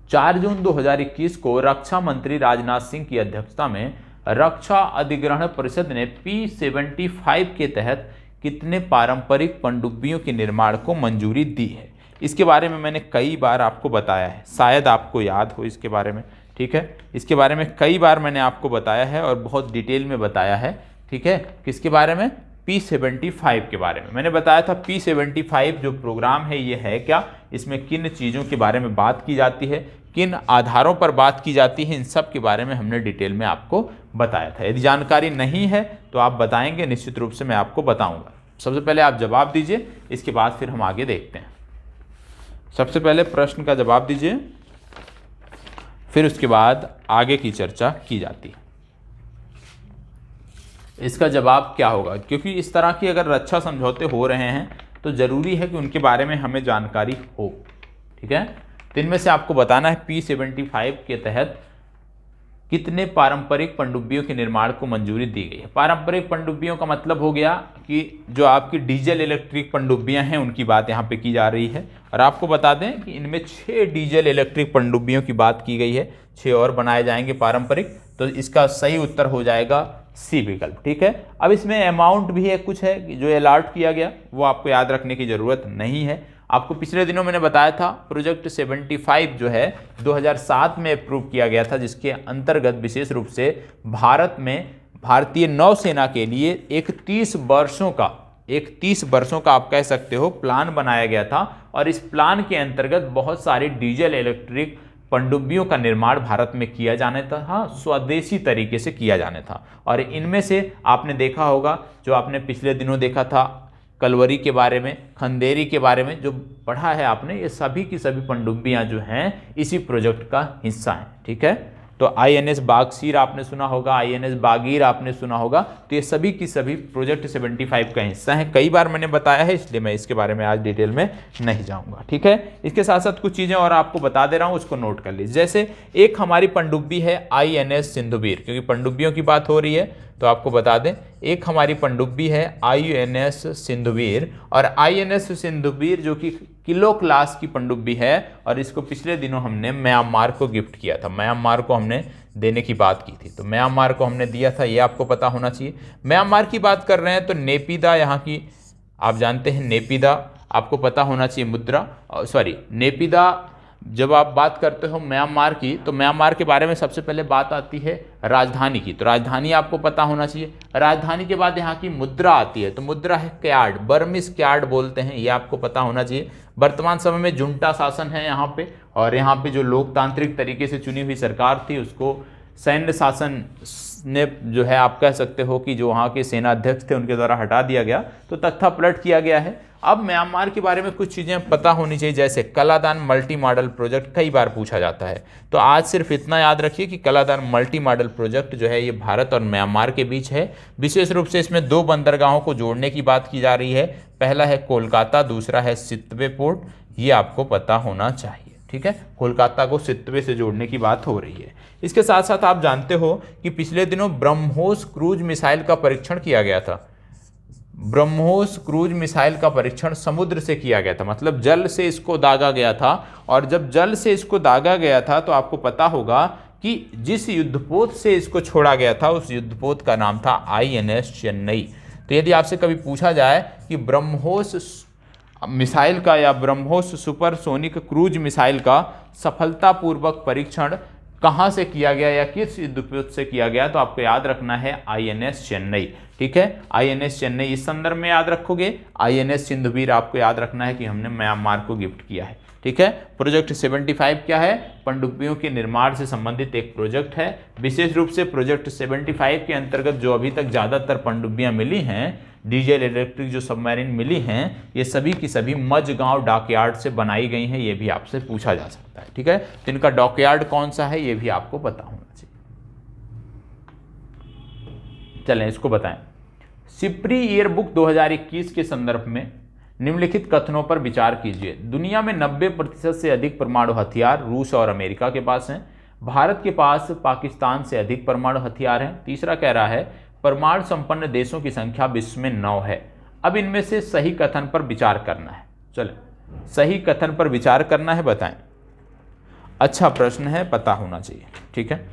4 जून 2021 को रक्षा मंत्री राजनाथ सिंह की अध्यक्षता में रक्षा अधिग्रहण परिषद ने P75 के तहत कितने पारंपरिक पनडुब्बियों के निर्माण को मंजूरी दी है। इसके बारे में मैंने कई बार आपको बताया है, शायद आपको याद हो इसके बारे में। ठीक है, इसके बारे में कई बार मैंने आपको बताया है और बहुत डिटेल में बताया है। ठीक है, किसके बारे में, P75 के बारे में मैंने बताया था। P75 जो प्रोग्राम है ये है क्या, इसमें किन चीज़ों के बारे में बात की जाती है, किन आधारों पर बात की जाती है, इन सब के बारे में हमने डिटेल में आपको बताया था। यदि जानकारी नहीं है तो आप बताएंगे, निश्चित रूप से मैं आपको बताऊंगा। सबसे पहले आप जवाब दीजिए, इसके बाद फिर हम आगे देखते हैं। सबसे पहले प्रश्न का जवाब दीजिए, फिर उसके बाद आगे की चर्चा की जाती है। इसका जवाब क्या होगा, क्योंकि इस तरह की अगर रक्षा समझौते हो रहे हैं तो ज़रूरी है कि उनके बारे में हमें जानकारी हो। ठीक है, तो इनमें से आपको बताना है P75 के तहत कितने पारंपरिक पनडुब्बियों के निर्माण को मंजूरी दी गई है। पारंपरिक पनडुब्बियों का मतलब हो गया कि जो आपकी डीजल इलेक्ट्रिक पनडुब्बियां हैं उनकी बात यहाँ पे की जा रही है। और आपको बता दें कि इनमें 6 डीजल इलेक्ट्रिक पनडुब्बियों की बात की गई है, 6 और बनाए जाएंगे पारंपरिक। तो इसका सही उत्तर हो जाएगा सी विकल्प। ठीक है, अब इसमें अमाउंट भी है, कुछ है जो अलॉट किया गया, वो आपको याद रखने की ज़रूरत नहीं है। आपको पिछले दिनों मैंने बताया था प्रोजेक्ट 75 जो है 2007 में अप्रूव किया गया था, जिसके अंतर्गत विशेष रूप से भारत में भारतीय नौसेना के लिए एक 30 वर्षों का आप कह सकते हो प्लान बनाया गया था। और इस प्लान के अंतर्गत बहुत सारी डीजल इलेक्ट्रिक पनडुब्बियों का निर्माण भारत में किया जाने था, स्वदेशी तरीके से किया जाने था। और इनमें से आपने देखा होगा, जो आपने पिछले दिनों देखा था कलवरी के बारे में, खंदेरी के बारे में जो पढ़ा है आपने, ये सभी की सभी पनडुब्बियां जो हैं इसी प्रोजेक्ट का हिस्सा हैं। ठीक है, तो INS बागसीर आपने सुना होगा, INS बागीर आपने सुना होगा, तो ये सभी की सभी प्रोजेक्ट 75 का हिस्सा है। कई बार मैंने बताया है, इसलिए मैं इसके बारे में आज डिटेल में नहीं जाऊंगा। ठीक है, इसके साथ साथ कुछ चीज़ें और आपको बता दे रहा हूँ, उसको नोट कर लीजिए। जैसे एक हमारी पनडुब्बी है INS सिंधुवीर, क्योंकि पनडुब्बियों की बात हो रही है तो आपको बता दें एक हमारी पनडुब्बी है INS सिंधुवीर। और INS सिंधुवीर जो कि किलो क्लास की पनडुब्बी है, और इसको पिछले दिनों हमने म्यांमार को गिफ्ट किया था, म्यांमार को हमने देने की बात की थी, तो म्यांमार को हमने दिया था, ये आपको पता होना चाहिए। म्यांमार की बात कर रहे हैं तो नेपिदा यहाँ की आप जानते हैं, नेपिदा आपको पता होना चाहिए मुद्रा, नेपिदा। जब आप बात करते हो म्यांमार की, तो म्यांमार के बारे में सबसे पहले बात आती है राजधानी की, तो राजधानी आपको पता होना चाहिए। राजधानी के बाद यहाँ की मुद्रा आती है, तो मुद्रा है क्याड, बर्मिस क्याड बोलते हैं, ये आपको पता होना चाहिए। वर्तमान समय में जुंटा शासन है यहाँ पे, और यहाँ पे जो लोकतांत्रिक तरीके से चुनी हुई सरकार थी उसको सैन्य शासन ने जो है आप कह सकते हो कि जो वहाँ के सेना अध्यक्ष थे उनके द्वारा हटा दिया गया, तो तख्ता पलट किया गया है। अब म्यांमार के बारे में कुछ चीज़ें पता होनी चाहिए, जैसे कलादान मल्टी मॉडल प्रोजेक्ट कई बार पूछा जाता है, तो आज सिर्फ इतना याद रखिए कि कलादान मल्टी मॉडल प्रोजेक्ट जो है ये भारत और म्यांमार के बीच है। विशेष रूप से इसमें 2 बंदरगाहों को जोड़ने की बात की जा रही है, पहला है कोलकाता, दूसरा है सितवे पोर्ट, ये आपको पता होना चाहिए। ठीक है, कोलकाता को सितवे से जोड़ने की बात हो रही है। इसके साथ साथ आप जानते हो कि पिछले दिनों ब्रह्मोस क्रूज मिसाइल का परीक्षण किया गया था। ब्रह्मोस क्रूज मिसाइल का परीक्षण समुद्र से किया गया था, मतलब जल से इसको दागा गया था। और जब जल से इसको दागा गया था तो आपको पता होगा कि जिस युद्धपोत से इसको छोड़ा गया था उस युद्धपोत का नाम था INS चेन्नई। तो यदि आपसे कभी पूछा जाए कि ब्रह्मोस मिसाइल का या ब्रह्मोस सुपरसोनिक क्रूज मिसाइल का सफलतापूर्वक परीक्षण कहाँ से किया गया या किस युद्धपोत से किया गया, तो आपको याद रखना है INS चेन्नई। ठीक है, INS चेन्नई इस संदर्भ में याद रखोगे। INS सिंधुवीर आपको याद रखना है कि हमने म्यांमार को गिफ्ट किया है। ठीक है, प्रोजेक्ट 75 क्या है, पनडुब्बियों के निर्माण से संबंधित एक प्रोजेक्ट है। विशेष रूप से प्रोजेक्ट 75 के अंतर्गत जो अभी तक ज़्यादातर पनडुब्बियाँ मिली हैं, डीजल इलेक्ट्रिक जो सबमरीन मिली हैं, ये सभी की सभी मझगांव डॉकयार्ड से बनाई गई हैं, ये भी आपसे पूछा जा सकता है। ठीक है, तो इनका डॉकयार्ड कौन सा है ये भी आपको पता होना चाहिए। चलें इसको बताएं। सिप्री ईयरबुक 2021 के संदर्भ में निम्नलिखित कथनों पर विचार कीजिए। दुनिया में 90% से अधिक परमाणु हथियार रूस और अमेरिका के पास हैं। भारत के पास पाकिस्तान से अधिक परमाणु हथियार हैं। तीसरा कह रहा है परमाणु संपन्न देशों की संख्या विश्व में 9 है। अब इनमें से सही कथन पर विचार करना है। चलो सही कथन पर विचार करना है, बताएं। अच्छा प्रश्न है, पता होना चाहिए। ठीक है,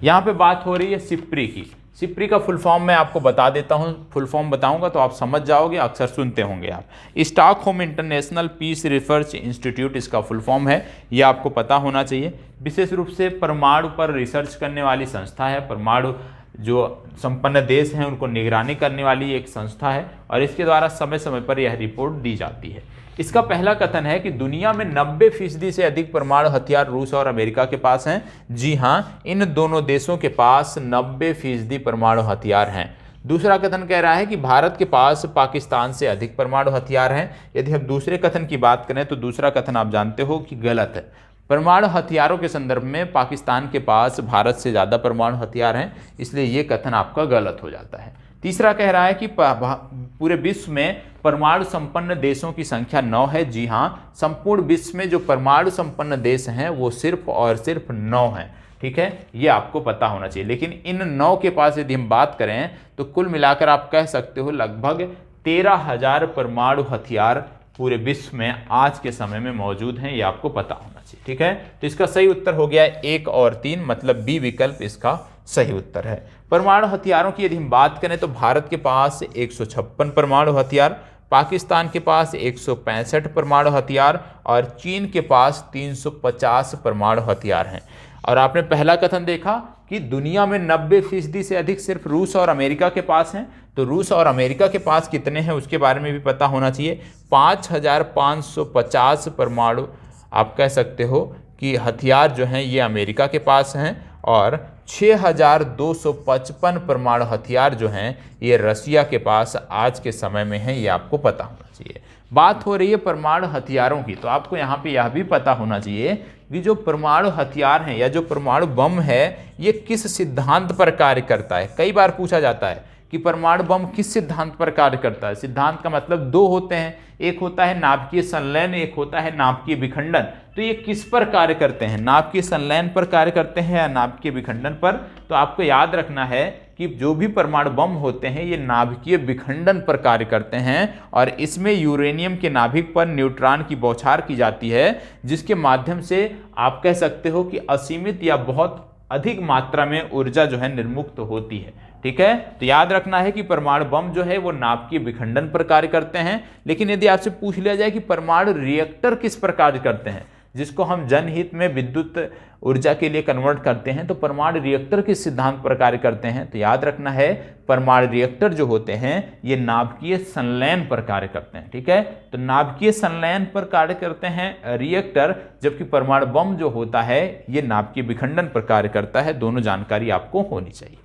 यहाँ पे बात हो रही है सिप्री की। सिप्री का फुल फॉर्म मैं आपको बता देता हूँ, फुल फॉर्म बताऊंगा तो आप समझ जाओगे, अक्सर सुनते होंगे आप। Stockholm International Peace Research Institute इसका फुल फॉर्म है, ये आपको पता होना चाहिए। विशेष रूप से परमाणु पर रिसर्च करने वाली संस्था है, परमाणु जो संपन्न देश हैं उनको निगरानी करने वाली एक संस्था है और इसके द्वारा समय समय पर यह रिपोर्ट दी जाती है। इसका पहला कथन है कि दुनिया में 90% से अधिक परमाणु हथियार रूस और अमेरिका के पास हैं। जी हाँ, इन दोनों देशों के पास 90% परमाणु हथियार हैं। दूसरा कथन कह रहा है कि भारत के पास पाकिस्तान से अधिक परमाणु हथियार हैं। यदि हम दूसरे कथन की बात करें तो दूसरा कथन आप जानते हो कि गलत है। परमाणु हथियारों के संदर्भ में पाकिस्तान के पास भारत से ज़्यादा परमाणु हथियार हैं, इसलिए ये कथन आपका गलत हो जाता है। तीसरा कह रहा है कि पूरे विश्व में परमाणु संपन्न देशों की संख्या 9 है। जी हाँ, संपूर्ण विश्व में जो परमाणु संपन्न देश हैं वो सिर्फ और सिर्फ 9 हैं। ठीक है, ये आपको पता होना चाहिए। लेकिन इन 9 के पास यदि हम बात करें तो कुल मिलाकर आप कह सकते हो लगभग 13,000 परमाणु हथियार पूरे विश्व में आज के समय में मौजूद हैं। ये आपको पता होना चाहिए। ठीक है, तो इसका सही उत्तर हो गया 1 और 3, मतलब बी विकल्प इसका सही उत्तर है। परमाणु हथियारों की यदि हम बात करें तो भारत के पास 156 परमाणु हथियार, पाकिस्तान के पास 165 परमाणु हथियार और चीन के पास 350 परमाणु हथियार हैं। और आपने पहला कथन देखा कि दुनिया में 90% से अधिक सिर्फ रूस और अमेरिका के पास हैं। तो रूस और अमेरिका के पास कितने हैं उसके बारे में भी पता होना चाहिए। 5,550 परमाणु आप कह सकते हो कि हथियार जो हैं ये अमेरिका के पास हैं और 6,255 परमाणु हथियार जो हैं ये रसिया के पास आज के समय में हैं। ये आपको पता होना चाहिए। बात हो रही है परमाणु हथियारों की, तो आपको यहाँ पे यह भी पता होना चाहिए कि जो परमाणु हथियार हैं या जो परमाणु बम है ये किस सिद्धांत पर कार्य करता है। कई बार पूछा जाता है कि परमाणु बम किस सिद्धांत पर कार्य करता है। सिद्धांत का मतलब 2 होते हैं, एक होता है नाभिकीय संलयन, एक होता है नाभिकीय विखंडन। तो ये किस पर कार्य करते हैं, नाभिकीय संलयन पर कार्य करते हैं या नाभिकीय विखंडन पर। तो आपको याद रखना है कि जो भी परमाणु बम होते हैं ये नाभिकीय विखंडन पर कार्य करते हैं और इसमें यूरेनियम के नाभिक पर न्यूट्रॉन की बौछार की जाती है, जिसके माध्यम से आप कह सकते हो कि असीमित या बहुत अधिक मात्रा में ऊर्जा जो है निर्मुक्त होती है। ठीक है, तो याद रखना है कि परमाणु बम जो है वो नाभिकीय विखंडन पर कार्य करते हैं। लेकिन यदि आपसे पूछ लिया जाए कि परमाणु रिएक्टर किस पर कार्य करते हैं, जिसको हम जनहित में विद्युत ऊर्जा के लिए कन्वर्ट करते हैं, तो परमाणु रिएक्टर किस सिद्धांत पर कार्य करते हैं, तो याद रखना है परमाणु रिएक्टर जो होते हैं ये नाभिकीय संलयन पर कार्य करते हैं। ठीक है, तो नाभिकीय संलयन पर कार्य करते हैं रिएक्टर, जबकि परमाणु बम जो होता है ये नाभिकीय विखंडन पर कार्य करता है। दोनों जानकारी आपको होनी चाहिए।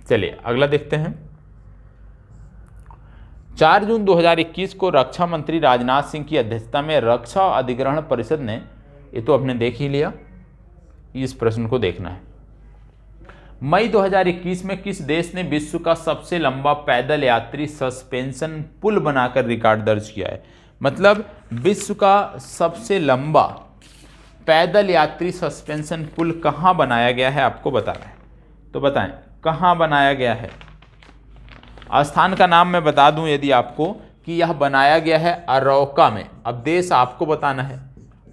चलिए अगला देखते हैं। 4 जून 2021 को रक्षा मंत्री राजनाथ सिंह की अध्यक्षता में रक्षा अधिग्रहण परिषद ने, ये तो आपने देख ही लिया, इस प्रश्न को देखना है। मई 2021 में किस देश ने विश्व का सबसे लंबा पैदल यात्री सस्पेंशन पुल बनाकर रिकॉर्ड दर्ज किया है। मतलब विश्व का सबसे लंबा पैदल यात्री सस्पेंशन पुल कहाँ बनाया गया है आपको बताना है। तो बताएं कहाँ बनाया गया है। स्थान का नाम मैं बता दूं यदि आपको कि यह बनाया गया है अरौका में। अब देश आपको बताना है,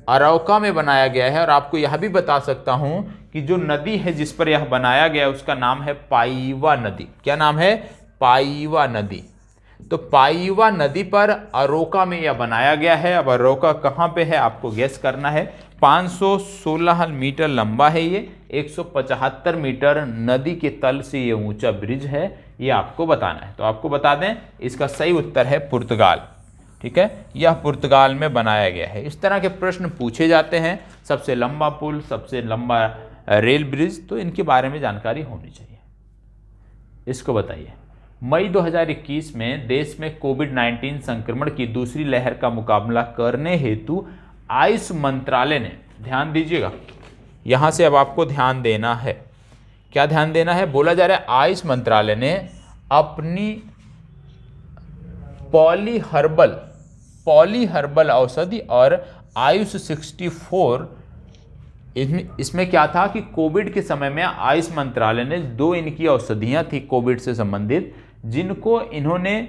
अरौका में बनाया गया है। और आपको यह भी बता सकता हूं कि जो नदी है जिस पर यह बनाया गया उसका नाम है पाइवा नदी। क्या नाम है? पाइवा नदी। तो पाइवा नदी पर अरौका में यह बनाया गया है। अब अरौका कहाँ पे है आपको गेस करना है। 516 मीटर लंबा है ये, 175 मीटर नदी के तल से ये ऊंचा ब्रिज है, ये आपको बताना है। तो आपको बता दें इसका सही उत्तर है पुर्तगाल। ठीक है, यह पुर्तगाल में बनाया गया है। इस तरह के प्रश्न पूछे जाते हैं, सबसे लंबा पुल, सबसे लंबा रेल ब्रिज, तो इनके बारे में जानकारी होनी चाहिए। इसको बताइए, मई 2021 में देश में कोविड-19 संक्रमण की दूसरी लहर का मुकाबला करने हेतु आयुष मंत्रालय ने, ध्यान दीजिएगा यहां से अब आपको ध्यान देना है। क्या ध्यान देना है? बोला जा रहा है आयुष मंत्रालय ने अपनी पॉली हर्बल औषधि और आयुष 64, इसमें क्या था कि कोविड के समय में आयुष मंत्रालय ने 2 इनकी औषधियां थी कोविड से संबंधित, जिनको इन्होंने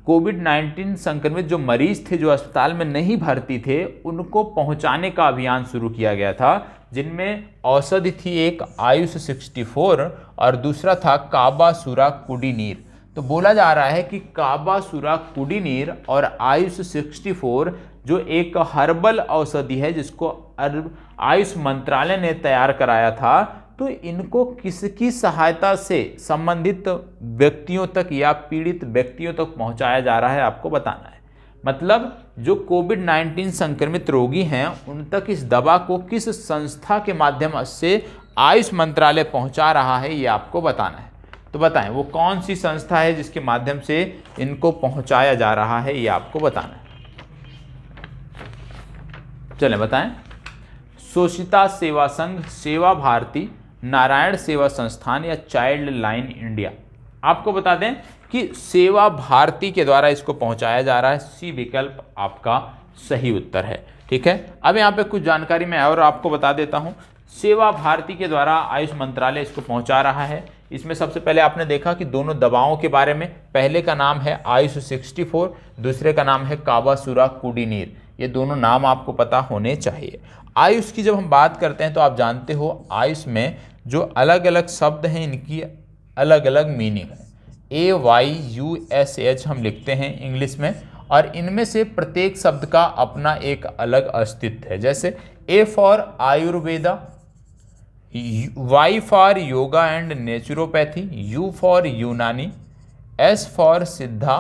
कोविड-19 संक्रमित जो मरीज थे जो अस्पताल में नहीं भर्ती थे उनको पहुंचाने का अभियान शुरू किया गया था, जिनमें औषधि थी एक आयुष 64 और दूसरा था काबासुरा कुडिनीर। तो बोला जा रहा है कि काबासुरा कुडिनीर और आयुष 64 जो एक हर्बल औषधि है जिसको आयुष मंत्रालय ने तैयार कराया था, तो इनको किसकी सहायता से संबंधित व्यक्तियों तक या पीड़ित व्यक्तियों तक पहुंचाया जा रहा है, आपको बताना है। मतलब जो कोविड-19 संक्रमित रोगी हैं उन तक इस दवा को किस संस्था के माध्यम से आयुष मंत्रालय पहुंचा रहा है, ये आपको बताना है। तो बताएं वो कौन सी संस्था है जिसके माध्यम से इनको पहुंचाया जा रहा है, ये आपको बताना है। चलें बताएं। शोषिता सेवा संघ, सेवा भारती, नारायण सेवा संस्थान या चाइल्ड लाइन इंडिया। आपको बता दें कि सेवा भारती के द्वारा इसको पहुंचाया जा रहा है। सी विकल्प आपका सही उत्तर है। ठीक है, अब यहाँ पे कुछ जानकारी मैं और आपको बता देता हूँ। सेवा भारती के द्वारा आयुष मंत्रालय इसको पहुंचा रहा है। इसमें सबसे पहले आपने देखा कि दोनों दवाओं के बारे में, पहले का नाम है आयुष 64, दूसरे का नाम है काबासुरा कुडिनीर। ये दोनों नाम आपको पता होने चाहिए। आयुष की जब हम बात करते हैं तो आप जानते हो आयुष में जो अलग अलग शब्द हैं इनकी अलग अलग मीनिंग है। AYUSH हम लिखते हैं इंग्लिश में, और इनमें से प्रत्येक शब्द का अपना एक अलग अस्तित्व है। जैसे A for Ayurveda, Y for yoga and naturopathy, U for यूनानी, S फॉर सिद्धा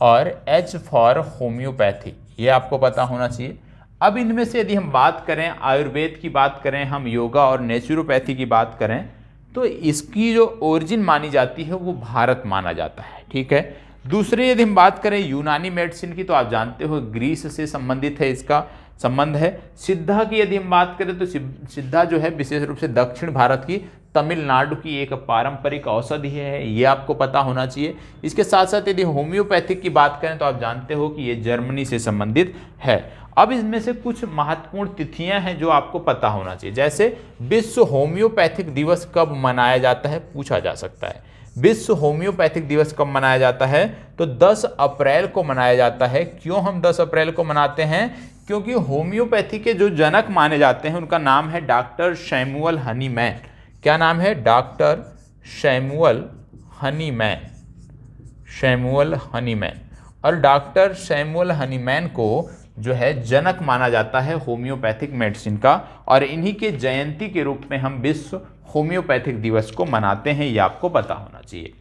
और H फॉर होम्योपैथी। ये आपको पता होना चाहिए। अब इनमें से यदि हम बात करें, आयुर्वेद की बात करें, हम योगा और नेचुरोपैथी की बात करें, तो इसकी जो ओरिजिन मानी जाती है वो भारत माना जाता है। ठीक है, दूसरे यदि हम बात करें यूनानी मेडिसिन की, तो आप जानते हो ग्रीस से संबंधित है, इसका संबंध है। सिद्धा की यदि हम बात करें तो सिद्धा जो है विशेष रूप से दक्षिण भारत की तमिलनाडु की एक पारंपरिक औषधि है, ये आपको पता होना चाहिए। इसके साथ साथ यदि होम्योपैथिक की बात करें तो आप जानते हो कि ये जर्मनी से संबंधित है। अब इसमें से कुछ महत्वपूर्ण तिथियां हैं जो आपको पता होना चाहिए। जैसे विश्व होम्योपैथिक दिवस कब मनाया जाता है, पूछा जा सकता है। विश्व होम्योपैथिक दिवस कब मनाया जाता है, तो 10 अप्रैल को मनाया जाता है। क्यों हम 10 अप्रैल को मनाते हैं, क्योंकि होम्योपैथी के जो जनक माने जाते हैं उनका नाम है डॉक्टर सैमुअल हनीमैन। क्या नाम है, doctor Samuel Hahnemann, Samuel Hahnemann. और डॉक्टर सैमुअल हनीमैन को जो है जनक माना जाता है होम्योपैथिक मेडिसिन का, और इन्हीं के जयंती के रूप में हम विश्व होम्योपैथिक दिवस को मनाते हैं, ये आपको पता होना चाहिए।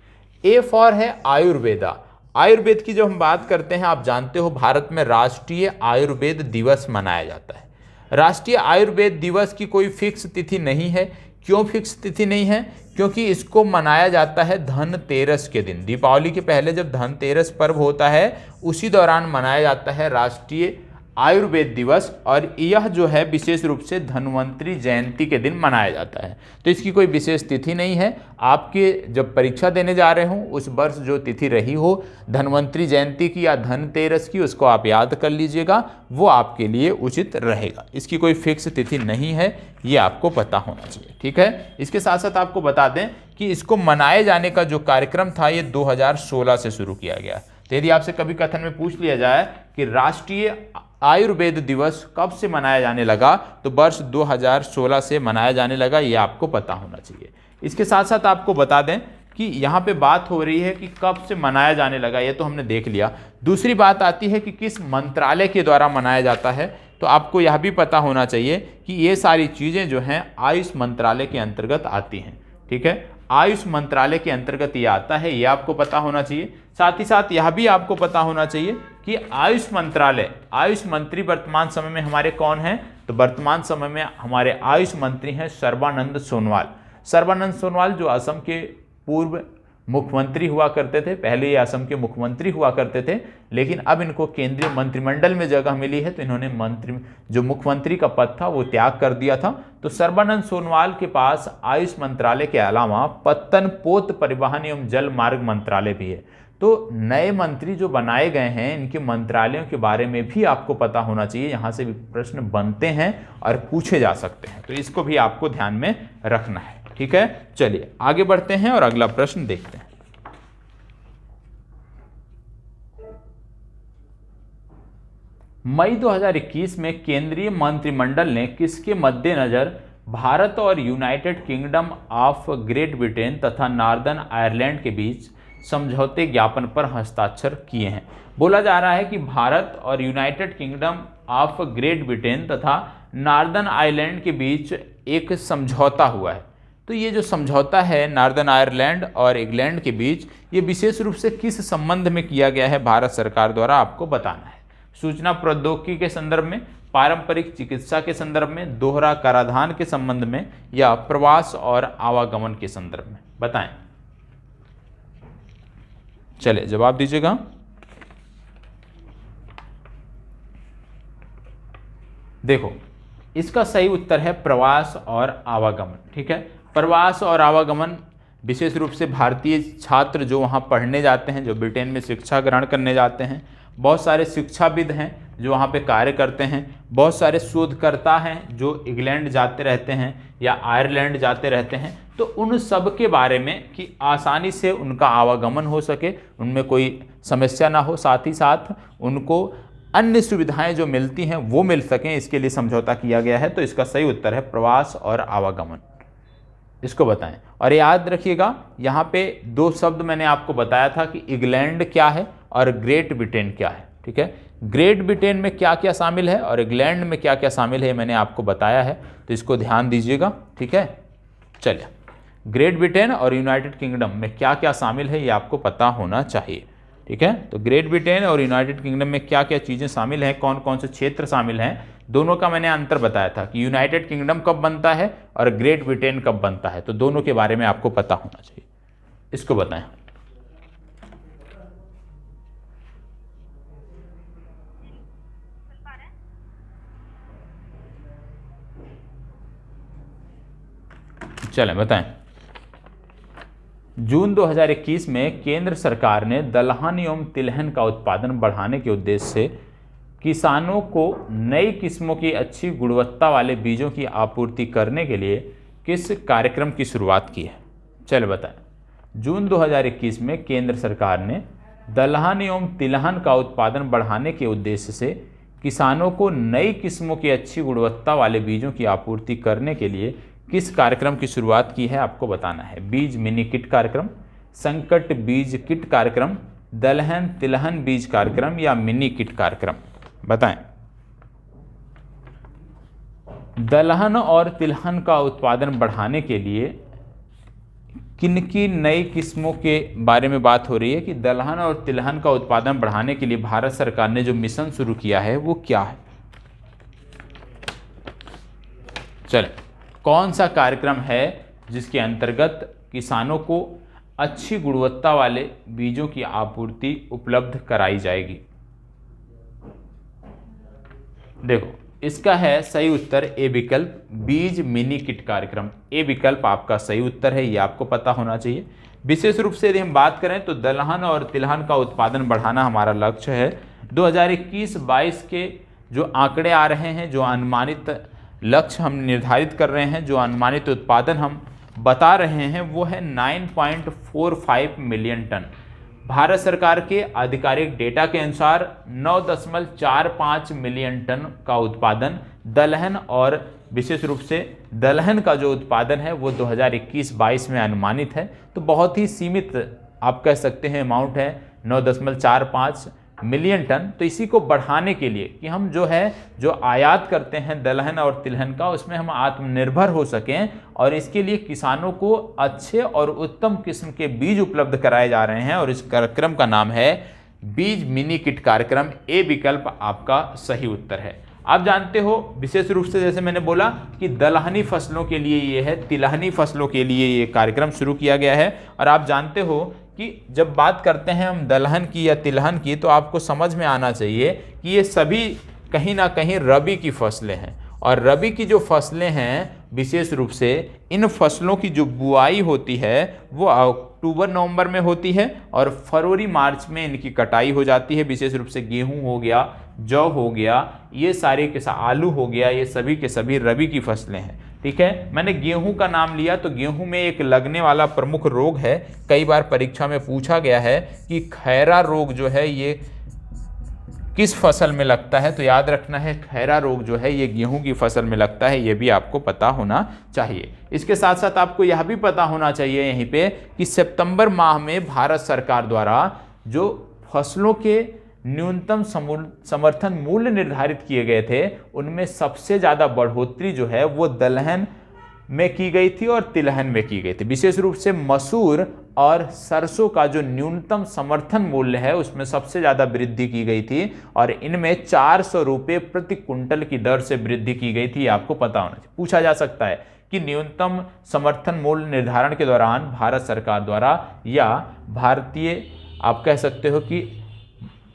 ए फॉर है आयुर्वेदा। आयुर्वेद की जब हम बात करते हैं, आप जानते हो भारत में राष्ट्रीय आयुर्वेद दिवस मनाया जाता है। राष्ट्रीय आयुर्वेद दिवस की कोई फिक्स तिथि नहीं है। क्यों फिक्स तिथि नहीं है, क्योंकि इसको मनाया जाता है धनतेरस के दिन। दीपावली के पहले जब धनतेरस पर्व होता है उसी दौरान मनाया जाता है राष्ट्रीय आयुर्वेद दिवस, और यह जो है विशेष रूप से धन्वंतरी जयंती के दिन मनाया जाता है। तो इसकी कोई विशेष तिथि नहीं है। आपके जब परीक्षा देने जा रहे हो उस वर्ष जो तिथि रही हो धन्वंतरी जयंती की या धनतेरस की, उसको आप याद कर लीजिएगा, वो आपके लिए उचित रहेगा। इसकी कोई फिक्स तिथि नहीं है, ये आपको पता होना चाहिए। ठीक है, इसके साथ साथ आपको बता दें कि इसको मनाए जाने का जो कार्यक्रम था ये 2016 से शुरू किया गया। तो यदि आपसे कभी कथन में पूछ लिया जाए कि राष्ट्रीय आयुर्वेद दिवस कब से मनाया जाने लगा, तो वर्ष 2016 से मनाया जाने लगा, ये आपको पता होना चाहिए। इसके साथ साथ आपको बता दें कि यहाँ पे बात हो रही है कि कब से मनाया जाने लगा, ये तो हमने देख लिया। दूसरी बात आती है कि किस मंत्रालय के द्वारा मनाया जाता है, तो आपको यह भी पता होना चाहिए कि ये सारी चीज़ें जो हैं आयुष मंत्रालय के अंतर्गत आती हैं। ठीक है, आयुष मंत्रालय के अंतर्गत ये आता है, ये आपको पता होना चाहिए। साथ ही साथ यह भी आपको पता होना चाहिए कि आयुष मंत्रालय, आयुष मंत्री वर्तमान समय में हमारे कौन हैं, तो वर्तमान समय में हमारे आयुष मंत्री हैं सर्बानंद सोनोवाल। सर्बानंद सोनोवाल जो असम के पूर्व मुख्यमंत्री हुआ करते थे, पहले ये असम के मुख्यमंत्री हुआ करते थे, लेकिन अब इनको केंद्रीय मंत्रिमंडल में जगह मिली है, तो इन्होंने जो मुख्यमंत्री का पद था वो त्याग कर दिया था। तो सर्बानंद सोनोवाल के पास आयुष मंत्रालय के अलावा पत्तन पोत परिवहन एवं जल मार्ग मंत्रालय भी है। तो नए मंत्री जो बनाए गए हैं इनके मंत्रालयों के बारे में भी आपको पता होना चाहिए। यहाँ से भी प्रश्न बनते हैं और पूछे जा सकते हैं, तो इसको भी आपको ध्यान में रखना है। ठीक है, चलिए आगे बढ़ते हैं और अगला प्रश्न देखते हैं। मई 2021 में केंद्रीय मंत्रिमंडल ने किसके मद्देनजर भारत और United kingdom of great Britain तथा नॉर्दर्न आयरलैंड के बीच समझौते ज्ञापन पर हस्ताक्षर किए हैं। बोला जा रहा है कि भारत और United kingdom of great Britain तथा नॉर्दर्न आयरलैंड के बीच एक समझौता हुआ है। तो ये जो समझौता है नॉर्दर्न आयरलैंड और इंग्लैंड के बीच, ये विशेष रूप से किस संबंध में किया गया है भारत सरकार द्वारा, आपको बताना है। सूचना प्रौद्योगिकी के संदर्भ में, पारंपरिक चिकित्सा के संदर्भ में, दोहरा कराधान के संबंध में, या प्रवास और आवागमन के संदर्भ में, बताएं। चलिए जवाब दीजिएगा। देखो, इसका सही उत्तर है प्रवास और आवागमन। ठीक है, प्रवास और आवागमन विशेष रूप से भारतीय छात्र जो वहाँ पढ़ने जाते हैं, जो ब्रिटेन में शिक्षा ग्रहण करने जाते हैं, बहुत सारे शिक्षाविद हैं जो वहाँ पे कार्य करते हैं, बहुत सारे शोधकर्ता हैं जो इंग्लैंड जाते रहते हैं या आयरलैंड जाते रहते हैं। तो उन सब के बारे में कि आसानी से उनका आवागमन हो सके, उनमें कोई समस्या ना हो, साथ ही साथ उनको अन्य सुविधाएं जो मिलती हैं वो मिल सकें, इसके लिए समझौता किया गया है। तो इसका सही उत्तर है प्रवास और आवागमन। इसको बताएं। और याद रखिएगा, यहाँ पे दो शब्द मैंने आपको बताया था कि इंग्लैंड क्या है और ग्रेट ब्रिटेन क्या है। ठीक है, ग्रेट ब्रिटेन में क्या क्या शामिल है और इंग्लैंड में क्या क्या शामिल है मैंने आपको बताया है, तो इसको ध्यान दीजिएगा। ठीक है, चलिए, ग्रेट ब्रिटेन और यूनाइटेड किंगडम में क्या क्या शामिल है ये आपको पता होना चाहिए। ठीक है, तो ग्रेट ब्रिटेन और यूनाइटेड किंगडम में क्या क्या चीज़ें शामिल हैं, कौन कौन से क्षेत्र शामिल हैं, दोनों का मैंने अंतर बताया था कि यूनाइटेड किंगडम कब बनता है और ग्रेट ब्रिटेन कब बनता है, तो दोनों के बारे में आपको पता होना चाहिए। इसको बताएं। चलें बताएं। जून 2021 में केंद्र सरकार ने दलहन एवं तिलहन का उत्पादन बढ़ाने के उद्देश्य से किसानों को नई किस्मों की अच्छी गुणवत्ता वाले बीजों की आपूर्ति करने के लिए किस कार्यक्रम की शुरुआत की है? चलिए बताएं। जून 2021 में केंद्र सरकार ने दलहन एवं तिलहन का उत्पादन बढ़ाने के उद्देश्य से किसानों को नई किस्मों की अच्छी गुणवत्ता वाले बीजों की आपूर्ति करने के लिए किस कार्यक्रम की शुरुआत की है, आपको बताना है। बीज मिनी किट कार्यक्रम, संकट बीज किट कार्यक्रम, दलहन तिलहन बीज कार्यक्रम या मिनी किट कार्यक्रम, बताएं। दलहन और तिलहन का उत्पादन बढ़ाने के लिए किनकी नई किस्मों के बारे में बात हो रही है कि दलहन और तिलहन का उत्पादन बढ़ाने के लिए भारत सरकार ने जो मिशन शुरू किया है वो क्या है? चलें, कौन सा कार्यक्रम है जिसके अंतर्गत किसानों को अच्छी गुणवत्ता वाले बीजों की आपूर्ति उपलब्ध कराई जाएगी? देखो, इसका है सही उत्तर ए विकल्प, बीज मिनी किट कार्यक्रम। ए विकल्प आपका सही उत्तर है, ये आपको पता होना चाहिए। विशेष रूप से यदि हम बात करें तो दलहन और तिलहन का उत्पादन बढ़ाना हमारा लक्ष्य है। 2021-22 के जो आंकड़े आ रहे हैं, जो अनुमानित लक्ष्य हम निर्धारित कर रहे हैं, जो अनुमानित उत्पादन हम बता रहे हैं, वो है 9.45 मिलियन टन। भारत सरकार के आधिकारिक डेटा के अनुसार 9.45 मिलियन टन का उत्पादन दलहन, और विशेष रूप से दलहन का जो उत्पादन है वो 2021-22 में अनुमानित है। तो बहुत ही सीमित आप कह सकते हैं अमाउंट है, 9.45 मिलियन टन। तो इसी को बढ़ाने के लिए कि हम जो आयात करते हैं दलहन और तिलहन का, उसमें हम आत्मनिर्भर हो सकें, और इसके लिए किसानों को अच्छे और उत्तम किस्म के बीज उपलब्ध कराए जा रहे हैं, और इस कार्यक्रम का नाम है बीज मिनी किट कार्यक्रम। ए विकल्प आपका सही उत्तर है। आप जानते हो, विशेष रूप से जैसे मैंने बोला कि दलहनी फसलों के लिए ये है, तिलहनी फसलों के लिए ये कार्यक्रम शुरू किया गया है। और आप जानते हो कि जब बात करते हैं हम दलहन की या तिलहन की, तो आपको समझ में आना चाहिए कि ये सभी कहीं ना कहीं रबी की फसलें हैं, और रबी की जो फसलें हैं विशेष रूप से इन फसलों की जो बुआई होती है वो अक्टूबर नवंबर में होती है, और फरवरी मार्च में इनकी कटाई हो जाती है। विशेष रूप से गेहूं हो गया, जौ हो गया, ये सारे के आलू हो गया, ये सभी के सभी रबी की फसलें हैं। ठीक है, मैंने गेहूं का नाम लिया तो गेहूं में एक लगने वाला प्रमुख रोग है, कई बार परीक्षा में पूछा गया है कि खैरा रोग जो है ये किस फसल में लगता है, तो याद रखना है खैरा रोग जो है ये गेहूं की फसल में लगता है, ये भी आपको पता होना चाहिए। इसके साथ साथ आपको यह भी पता होना चाहिए यहीं पे कि सितंबर माह में भारत सरकार द्वारा जो फसलों के न्यूनतम समर्थन मूल्य निर्धारित किए गए थे, उनमें सबसे ज़्यादा बढ़ोतरी जो है वो दलहन में की गई थी और तिलहन में की गई थी। विशेष रूप से मसूर और सरसों का जो न्यूनतम समर्थन मूल्य है उसमें सबसे ज़्यादा वृद्धि की गई थी और इनमें 400 रुपये प्रति कुंटल की दर से वृद्धि की गई थी। आपको पता होना चाहिए। पूछा जा सकता है कि न्यूनतम समर्थन मूल्य निर्धारण के दौरान भारत सरकार द्वारा या भारतीय, आप कह सकते हो कि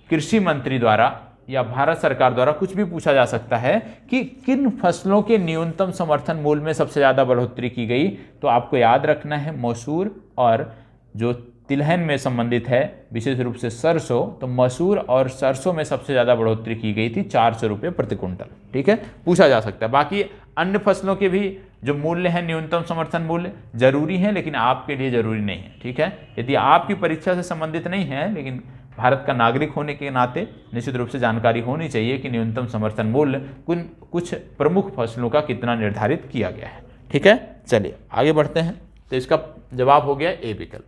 कृषि मंत्री द्वारा या भारत सरकार द्वारा कुछ भी पूछा जा सकता है कि किन फसलों के न्यूनतम समर्थन मूल्य में सबसे ज़्यादा बढ़ोतरी की गई। तो आपको याद रखना है मसूर और जो तिलहन में संबंधित है विशेष रूप से सरसों, तो मसूर और सरसों में सबसे ज़्यादा बढ़ोतरी की गई थी 400 रुपये प्रति कुंटल। ठीक है, पूछा जा सकता है। बाकी अन्य फसलों के भी जो मूल्य है न्यूनतम समर्थन मूल्य जरूरी है, लेकिन आपके लिए जरूरी नहीं है। ठीक है, यदि आपकी परीक्षा से संबंधित नहीं है लेकिन भारत का नागरिक होने के नाते निश्चित रूप से जानकारी होनी चाहिए कि न्यूनतम समर्थन मूल्य कुछ प्रमुख फसलों का कितना निर्धारित किया गया है। ठीक है, चलिए आगे बढ़ते हैं। तो इसका जवाब हो गया ए विकल्प।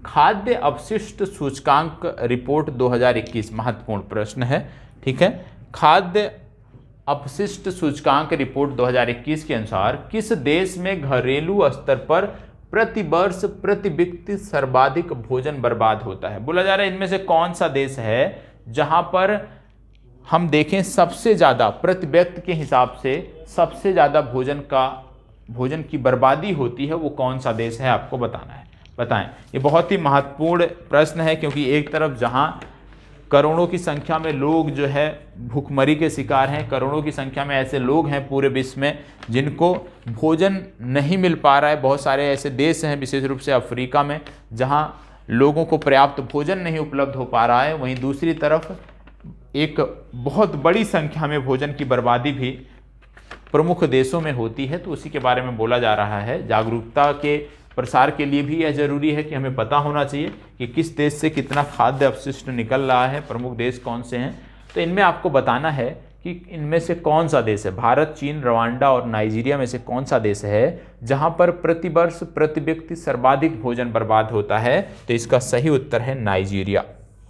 खाद्य अपशिष्ट सूचकांक रिपोर्ट 2021 महत्वपूर्ण प्रश्न है। ठीक है, खाद्य अपशिष्ट सूचकांक रिपोर्ट 2021 के अनुसार किस देश में घरेलू स्तर पर प्रति वर्ष प्रति व्यक्ति सर्वाधिक भोजन बर्बाद होता है? बोला जा रहा है इनमें से कौन सा देश है जहां पर हम देखें सबसे ज्यादा प्रति व्यक्ति के हिसाब से सबसे ज्यादा भोजन की बर्बादी होती है, वो कौन सा देश है आपको बताना है। बताएं। ये बहुत ही महत्वपूर्ण प्रश्न है क्योंकि एक तरफ जहां करोड़ों की संख्या में लोग जो है भूखमरी के शिकार हैं, करोड़ों की संख्या में ऐसे लोग हैं पूरे विश्व में जिनको भोजन नहीं मिल पा रहा है। बहुत सारे ऐसे देश हैं विशेष रूप से अफ्रीका में जहां लोगों को पर्याप्त भोजन नहीं उपलब्ध हो पा रहा है। वहीं दूसरी तरफ एक बहुत बड़ी संख्या में भोजन की बर्बादी भी प्रमुख देशों में होती है। तो उसी के बारे में बोला जा रहा है। जागरूकता के प्रसार के लिए भी यह जरूरी है कि हमें पता होना चाहिए कि किस देश से कितना खाद्य अपशिष्ट निकल रहा है, प्रमुख देश कौन से हैं। तो इनमें आपको बताना है कि इनमें से कौन सा देश है, भारत, चीन, रवांडा और नाइजीरिया में से कौन सा देश है जहां पर प्रति वर्ष प्रति व्यक्ति सर्वाधिक भोजन बर्बाद होता है। तो इसका सही उत्तर है नाइजीरिया।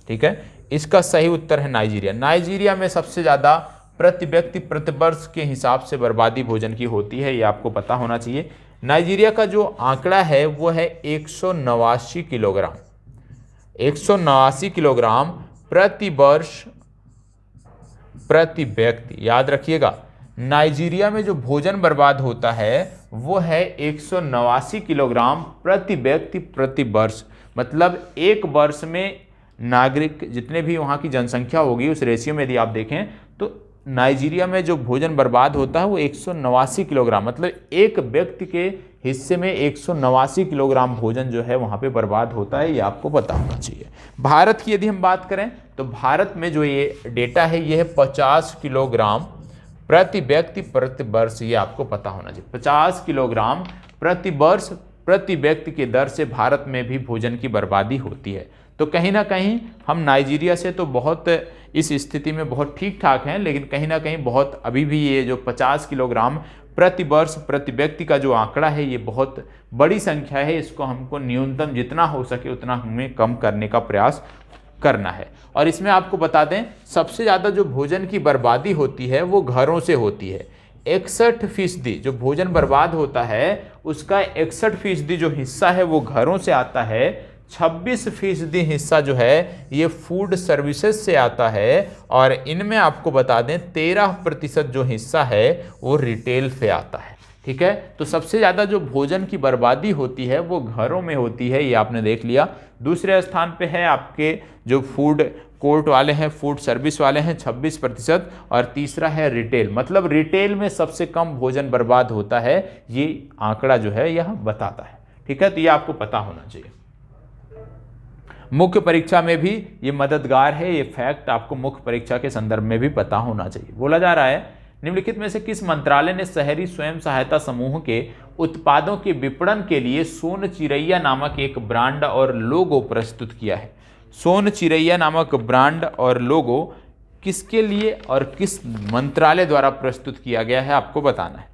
ठीक है, इसका सही उत्तर है नाइजीरिया। नाइजीरिया में सबसे ज़्यादा प्रति व्यक्ति प्रति वर्ष के हिसाब से बर्बादी भोजन की होती है, ये आपको पता होना चाहिए। नाइजीरिया का जो आंकड़ा है वो है 189 किलोग्राम, 189 किलोग्राम प्रति वर्ष प्रति व्यक्ति। याद रखिएगा, नाइजीरिया में जो भोजन बर्बाद होता है वो है 189 किलोग्राम प्रति व्यक्ति प्रति वर्ष। मतलब एक वर्ष में नागरिक जितने भी वहाँ की जनसंख्या होगी उस रेशियो में यदि आप देखें तो नाइजीरिया में जो भोजन बर्बाद होता है वो 189 किलोग्राम, मतलब एक व्यक्ति के हिस्से में 189 किलोग्राम भोजन जो है वहाँ पे बर्बाद होता है। ये आपको पता होना चाहिए। भारत की यदि हम बात करें तो भारत में जो ये डेटा है ये है 50 किलोग्राम प्रति व्यक्ति प्रति वर्ष। ये आपको पता होना चाहिए। 50 किलोग्राम प्रति वर्ष प्रति व्यक्ति की दर से भारत में भी भोजन की बर्बादी होती है। तो कहीं ना कहीं हम नाइजीरिया से तो बहुत इस स्थिति में बहुत ठीक ठाक हैं, लेकिन कहीं ना कहीं बहुत अभी भी ये जो 50 किलोग्राम प्रति वर्ष प्रति व्यक्ति का जो आंकड़ा है ये बहुत बड़ी संख्या है। इसको हमको न्यूनतम जितना हो सके उतना हमें कम करने का प्रयास करना है। और इसमें आपको बता दें सबसे ज़्यादा जो भोजन की बर्बादी होती है वो घरों से होती है। 61% जो भोजन बर्बाद होता है उसका 61% जो हिस्सा है वो घरों से आता है। 26% हिस्सा जो है ये फूड सर्विसेज से आता है और इनमें आपको बता दें 13% जो हिस्सा है वो रिटेल से आता है। ठीक है, तो सबसे ज़्यादा जो भोजन की बर्बादी होती है वो घरों में होती है, ये आपने देख लिया। दूसरे स्थान पे है आपके जो फूड कोर्ट वाले हैं, फूड सर्विस वाले हैं 26%, और तीसरा है रिटेल, मतलब रिटेल में सबसे कम भोजन बर्बाद होता है। ये आंकड़ा जो है यह बताता है। ठीक है, तो ये आपको पता होना चाहिए। मुख्य परीक्षा में भी ये मददगार है, ये फैक्ट आपको मुख्य परीक्षा के संदर्भ में भी पता होना चाहिए। बोला जा रहा है निम्नलिखित में से किस मंत्रालय ने शहरी स्वयं सहायता समूह के उत्पादों के विपणन के लिए सोन चिरैया नामक एक ब्रांड और लोगो प्रस्तुत किया है? सोन चिरैया नामक ब्रांड और लोगो किसके लिए और किस मंत्रालय द्वारा प्रस्तुत किया गया है आपको बताना है।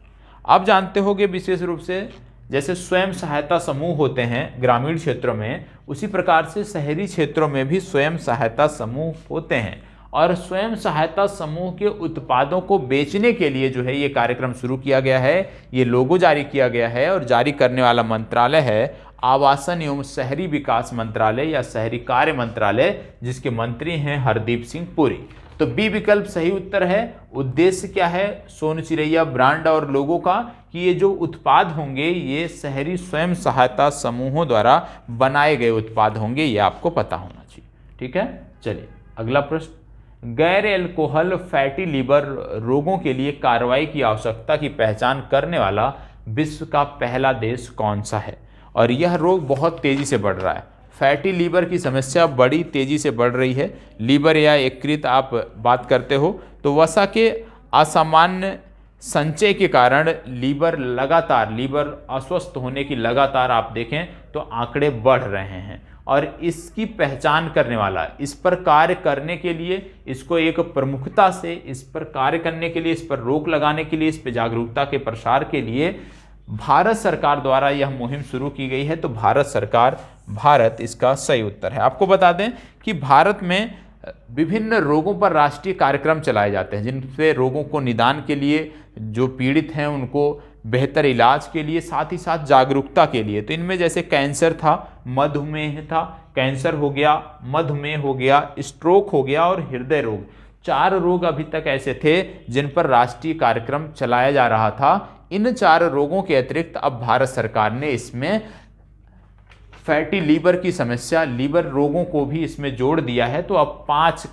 आप जानते होंगे विशेष रूप से जैसे स्वयं सहायता समूह होते हैं ग्रामीण क्षेत्रों में, उसी प्रकार से शहरी क्षेत्रों में भी स्वयं सहायता समूह होते हैं। और स्वयं सहायता समूह के उत्पादों को बेचने के लिए जो है ये कार्यक्रम शुरू किया गया है, ये लोगो जारी किया गया है और जारी करने वाला मंत्रालय है आवासन एवं शहरी विकास मंत्रालय या शहरी कार्य मंत्रालय, जिसके मंत्री हैं हरदीप सिंह पुरी। तो बी विकल्प सही उत्तर है। उद्देश्य क्या है सोन चिरैया ब्रांड और लोगों का, कि ये जो उत्पाद होंगे ये शहरी स्वयं सहायता समूहों द्वारा बनाए गए उत्पाद होंगे, ये आपको पता होना चाहिए। ठीक है, चलिए अगला प्रश्न, गैर एल्कोहल फैटी लीवर रोगों के लिए कार्रवाई की आवश्यकता की पहचान करने वाला विश्व का पहला देश कौन सा है? और यह रोग बहुत तेजी से बढ़ रहा है। फैटी लीवर की समस्या बड़ी तेजी से बढ़ रही है। लीवर या यकृत आप बात करते हो तो वसा के असामान्य संचय के कारण लीवर अस्वस्थ होने की लगातार आप देखें तो आंकड़े बढ़ रहे हैं। और इसकी पहचान करने वाला, इस पर कार्य करने के लिए, इसको एक प्रमुखता से इस पर कार्य करने के लिए, इस पर रोक लगाने के लिए, इस पर जागरूकता के प्रसार के लिए भारत सरकार द्वारा यह मुहिम शुरू की गई है। तो भारत इसका सही उत्तर है। आपको बता दें कि भारत में विभिन्न रोगों पर राष्ट्रीय कार्यक्रम चलाए जाते हैं, जिनसे रोगों को निदान के लिए, जो पीड़ित हैं उनको बेहतर इलाज के लिए, साथ ही साथ जागरूकता के लिए। तो इनमें जैसे कैंसर था, मधुमेह था, कैंसर हो गया, मधुमेह हो गया, स्ट्रोक हो गया और हृदय रोग, 4 रोग अभी तक ऐसे थे जिन पर राष्ट्रीय कार्यक्रम चलाया जा रहा था। इन 4 रोगों के अतिरिक्त अब भारत सरकार ने इसमें फैटी लीवर की समस्या, लीवर रोगों को भी इसमें जोड़ दिया है। तो अब 5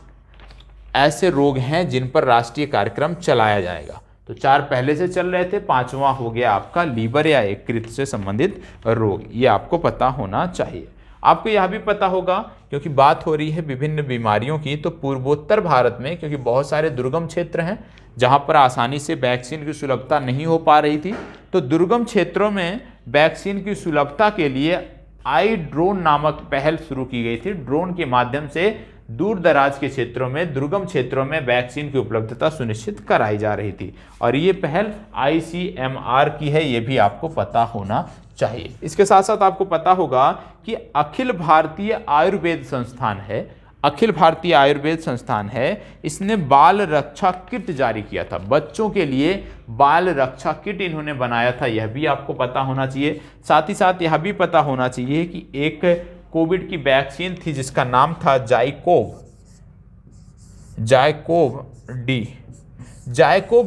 ऐसे रोग हैं जिन पर राष्ट्रीय कार्यक्रम चलाया जाएगा। तो 4 पहले से चल रहे थे, 5वां हो गया आपका लीवर या यकृत से संबंधित रोग। ये आपको पता होना चाहिए। आपको यह भी पता होगा, क्योंकि बात हो रही है विभिन्न बीमारियों की, तो पूर्वोत्तर भारत में क्योंकि बहुत सारे दुर्गम क्षेत्र हैं जहां पर आसानी से वैक्सीन की सुलभता नहीं हो पा रही थी, तो दुर्गम क्षेत्रों में वैक्सीन की सुलभता के लिए आई ड्रोन नामक पहल शुरू की गई थी। ड्रोन के माध्यम से दूर दराज के क्षेत्रों में, दुर्गम क्षेत्रों में वैक्सीन की उपलब्धता सुनिश्चित कराई जा रही थी। और ये पहल ICMR की है, ये भी आपको पता होना चाहिए। इसके साथ साथ आपको पता होगा कि अखिल भारतीय आयुर्वेद संस्थान है, इसने बाल रक्षा किट जारी किया था। बच्चों के लिए बाल रक्षा किट इन्होंने बनाया था, यह भी आपको पता होना चाहिए। साथ ही साथ यह भी पता होना चाहिए कि एक कोविड की वैक्सीन थी जिसका नाम था जाइकोव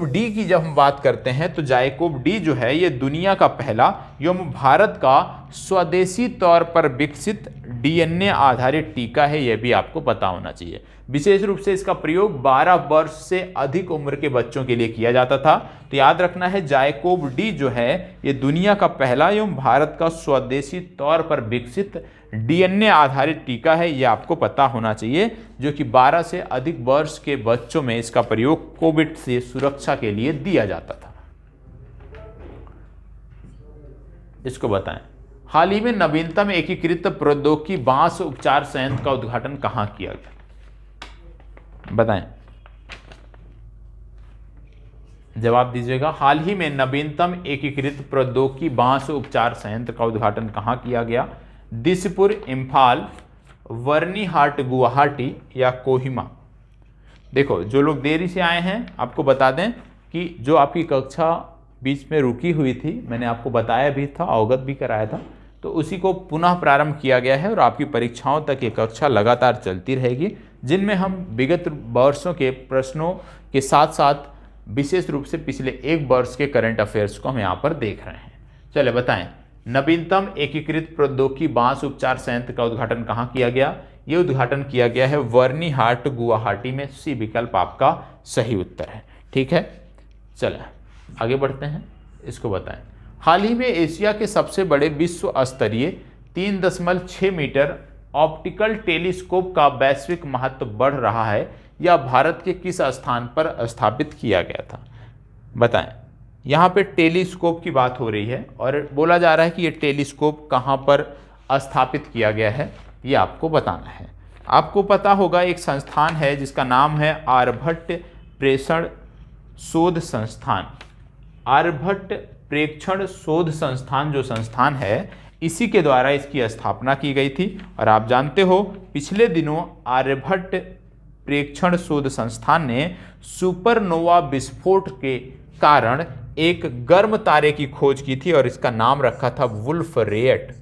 डी की जब हम बात करते हैं तो जाइकोव डी जो है ये दुनिया का पहला एवं भारत का स्वदेशी तौर पर विकसित DNA आधारित टीका है, यह भी आपको पता होना चाहिए। विशेष रूप से इसका प्रयोग 12 वर्ष से अधिक उम्र के बच्चों के लिए किया जाता था। तो याद रखना है जाइकोव डी जो है ये दुनिया का पहला एवं भारत का स्वदेशी तौर पर विकसित DNA आधारित टीका है, यह आपको पता होना चाहिए, जो कि 12 से अधिक वर्ष के बच्चों में इसका प्रयोग कोविड से सुरक्षा के लिए दिया जाता था। इसको बताएं, हाल ही में नवीनतम एकीकृत प्रौद्योगिकी बांस उपचार संयंत्र का उद्घाटन कहां किया गया? बताएं, जवाब दीजिएगा। हाल ही में नवीनतम एकीकृत प्रौद्योगिकी बांस उपचार संयंत्र का उद्घाटन कहां किया गया? दिसपुर, इम्फाल, वर्नीहाट गुवाहाटी या कोहिमा? देखो, जो लोग देरी से आए हैं आपको बता दें कि जो आपकी कक्षा बीच में रुकी हुई थी, मैंने आपको बताया भी था, अवगत भी कराया था, तो उसी को पुनः प्रारंभ किया गया है और आपकी परीक्षाओं तक ये कक्षा लगातार चलती रहेगी, जिनमें हम विगत वर्षों के प्रश्नों के साथ साथ विशेष रूप से पिछले 1 वर्ष के करंट अफेयर्स को हम यहाँ पर देख रहे हैं। चले बताएं, नवीनतम एकीकृत प्रौद्योगिकी बांस उपचार संयंत्र का उद्घाटन कहाँ किया गया? ये उद्घाटन किया गया है वर्नीहाट गुवाहाटी में। सी विकल्प आपका सही उत्तर है। ठीक है, चलें आगे बढ़ते हैं। इसको बताएं, हाल ही में एशिया के सबसे बड़े विश्व स्तरीय 3.6 मीटर ऑप्टिकल टेलीस्कोप का वैश्विक महत्व बढ़ रहा है, यह भारत के किस स्थान पर स्थापित किया गया था? बताएं, यहाँ पे टेलीस्कोप की बात हो रही है और बोला जा रहा है कि ये टेलीस्कोप कहाँ पर स्थापित किया गया है, ये आपको बताना है। आपको पता होगा एक संस्थान है जिसका नाम है आर्यभट्ट प्रेषण शोध संस्थान। आर्यभट्ट प्रेक्षण शोध संस्थान जो संस्थान है, इसी के द्वारा इसकी स्थापना की गई थी। और आप जानते हो पिछले दिनों आर्यभट्ट प्रेक्षण शोध संस्थान ने सुपरनोवा विस्फोट के कारण एक गर्म तारे की खोज की थी और इसका नाम रखा था वुल्फ रेट।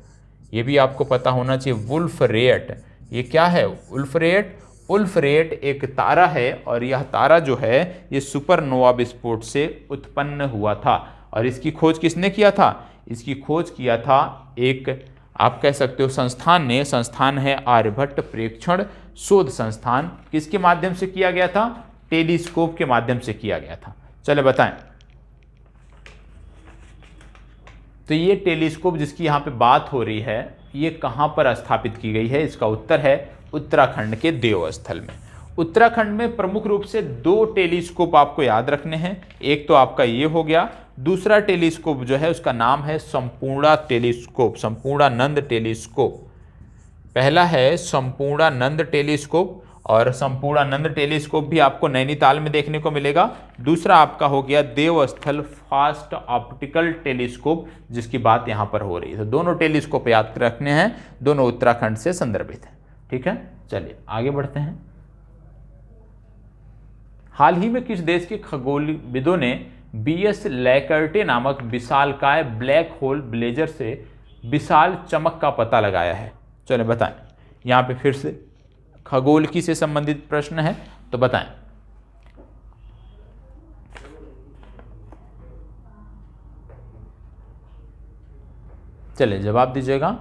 ये भी आपको पता होना चाहिए, वुल्फ रेट। ये क्या है वुल्फ रेट? वुल्फ रेट एक तारा है और यह तारा जो है ये सुपरनोवा विस्फोट से उत्पन्न हुआ था। और इसकी खोज किसने किया था? इसकी खोज किया था एक, आप कह सकते हो संस्थान ने। संस्थान है आर्यभट्ट प्रेक्षण शोध संस्थान। किसके माध्यम से किया गया था? टेलीस्कोप के माध्यम से किया गया था। चले बताएं। तो ये टेलीस्कोप जिसकी यहाँ पे बात हो रही है, ये कहाँ पर स्थापित की गई है? इसका उत्तर है उत्तराखंड के देवस्थल में। उत्तराखंड में प्रमुख रूप से 2 टेलीस्कोप आपको याद रखने हैं। एक तो आपका ये हो गया, दूसरा टेलीस्कोप जो है उसका नाम है संपूर्णा टेलीस्कोप, संपूर्णानंद टेलीस्कोप। पहला है संपूर्णानंद टेलीस्कोप और संपूर्णानंद टेलीस्कोप भी आपको नैनीताल में देखने को मिलेगा। दूसरा आपका हो गया देवस्थल फास्ट ऑप्टिकल टेलीस्कोप, जिसकी बात यहाँ पर हो रही है। तो दोनों टेलीस्कोप याद रखने हैं, दोनों उत्तराखंड से संदर्भित हैं। ठीक है, चलिए आगे बढ़ते हैं। हाल ही में किस देश के खगोलविदों ने BS लैकर्टे नामक विशालकाय ब्लैक होल ब्लेजर से विशाल चमक का पता लगाया है? चलिए बताएं। यहाँ पे फिर से खगोलकी से संबंधित प्रश्न है, तो बताएं। चलिए जवाब दीजिएगा।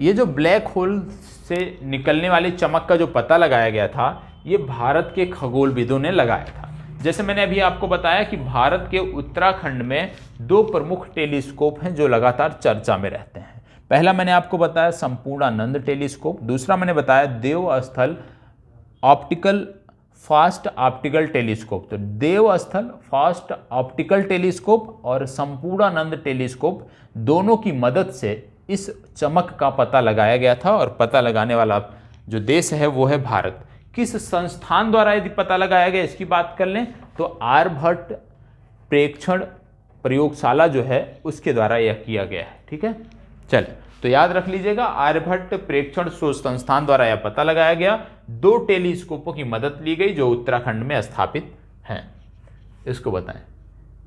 ये जो ब्लैक होल से निकलने वाली चमक का जो पता लगाया गया था, ये भारत के खगोलविदों ने लगाया था। जैसे मैंने अभी आपको बताया कि भारत के उत्तराखंड में 2 प्रमुख टेलीस्कोप हैं जो लगातार चर्चा में रहते हैं। पहला मैंने आपको बताया संपूर्णानंद टेलीस्कोप, दूसरा मैंने बताया देवस्थल ऑप्टिकल फास्ट ऑप्टिकल टेलीस्कोप। तो देवस्थल फास्ट ऑप्टिकल टेलीस्कोप और संपूर्णानंद टेलीस्कोप दोनों की मदद से इस चमक का पता लगाया गया था। और पता लगाने वाला जो देश है वो है भारत। किस संस्थान द्वारा यदि पता लगाया गया इसकी बात कर लें तो आर्यभट्ट प्रेक्षण प्रयोगशाला जो है उसके द्वारा यह किया गया है। ठीक है, चलिए तो याद रख लीजिएगा, आर्यभट्ट प्रेक्षण शोध संस्थान द्वारा यह पता लगाया गया। 2 टेलीस्कोपों की मदद ली गई जो उत्तराखंड में स्थापित हैं। इसको बताएं।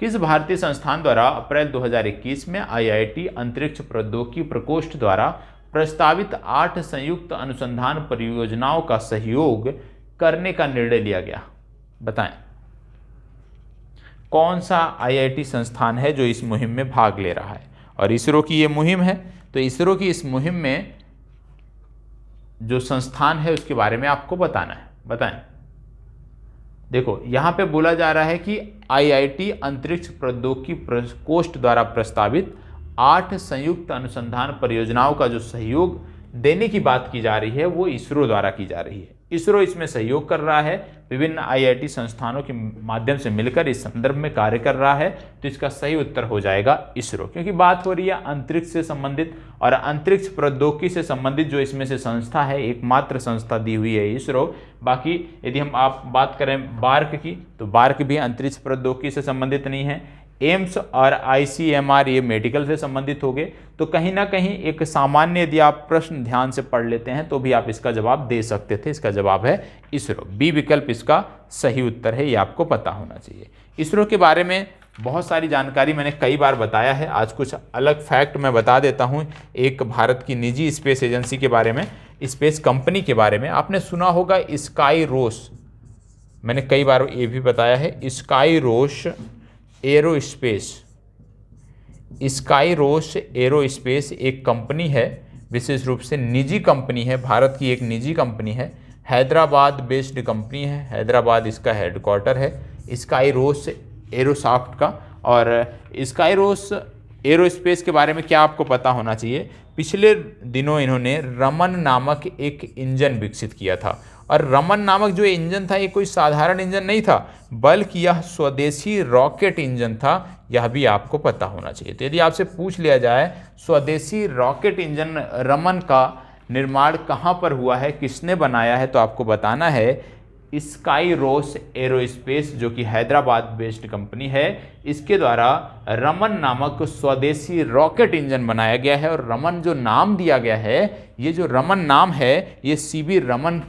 किस भारतीय संस्थान द्वारा अप्रैल 2021 में IIT अंतरिक्ष प्रौद्योगिकी प्रकोष्ठ द्वारा प्रस्तावित 8 संयुक्त अनुसंधान परियोजनाओं का सहयोग करने का निर्णय लिया गया? बताएं। कौन सा IIT संस्थान है जो इस मुहिम में भाग ले रहा है? और इसरो की ये मुहिम है, तो इसरो की इस मुहिम में जो संस्थान है उसके बारे में आपको बताना है। बताएं। देखो यहाँ पे बोला जा रहा है कि IIT अंतरिक्ष प्रौद्योगिकी प्रकोष्ठ द्वारा प्रस्तावित 8 संयुक्त अनुसंधान परियोजनाओं का जो सहयोग देने की बात की जा रही है वो इसरो द्वारा की जा रही है। इसरो इसमें सहयोग कर रहा है, विभिन्न IIT संस्थानों के माध्यम से मिलकर इस संदर्भ में कार्य कर रहा है। तो इसका सही उत्तर हो जाएगा इसरो, क्योंकि बात हो रही है अंतरिक्ष से संबंधित और अंतरिक्ष प्रौद्योगिकी से संबंधित जो इसमें से संस्था है, एकमात्र संस्था दी हुई है इसरो। बाकी यदि हम आप बात करें बार्क की, तो बार्क भी अंतरिक्ष प्रौद्योगिकी से संबंधित नहीं है। एम्स और ICMR ये मेडिकल से संबंधित हो गए। तो कहीं ना कहीं एक सामान्य यदि आप प्रश्न ध्यान से पढ़ लेते हैं तो भी आप इसका जवाब दे सकते थे। इसका जवाब है इसरो, बी विकल्प इसका सही उत्तर है, ये आपको पता होना चाहिए। इसरो के बारे में बहुत सारी जानकारी मैंने कई बार बताया है, आज कुछ अलग फैक्ट मैं बता देता हूँ। एक भारत की निजी स्पेस एजेंसी के बारे में, स्पेस कंपनी के बारे में आपने सुना होगा स्काईरोस, मैंने कई बार ये भी बताया है। स्काईरोस एरोस्पेस, स्काईरोस एरोस्पेस एक कंपनी है, विशेष रूप से निजी कंपनी है, भारत की एक निजी कंपनी है, हैदराबाद बेस्ड कंपनी है, हैदराबाद इसका हेडक्वार्टर है स्काईरोस एरोसॉफ्ट का। और स्काईरोस एरोस्पेस के बारे में क्या आपको पता होना चाहिए, पिछले दिनों इन्होंने रमन नामक एक इंजन विकसित किया था। और रमन नामक जो इंजन था ये कोई साधारण इंजन नहीं था, बल्कि यह स्वदेशी रॉकेट इंजन था, यह भी आपको पता होना चाहिए। तो यदि आपसे पूछ लिया जाए स्वदेशी रॉकेट इंजन रमन का निर्माण कहाँ पर हुआ है, किसने बनाया है, तो आपको बताना है स्काई रोस एरोस्पेस जो कि हैदराबाद बेस्ड कंपनी है, इसके द्वारा रमन नामक स्वदेशी रॉकेट इंजन बनाया गया है। और रमन जो नाम दिया गया है, ये जो रमन नाम है ये सीवी रमन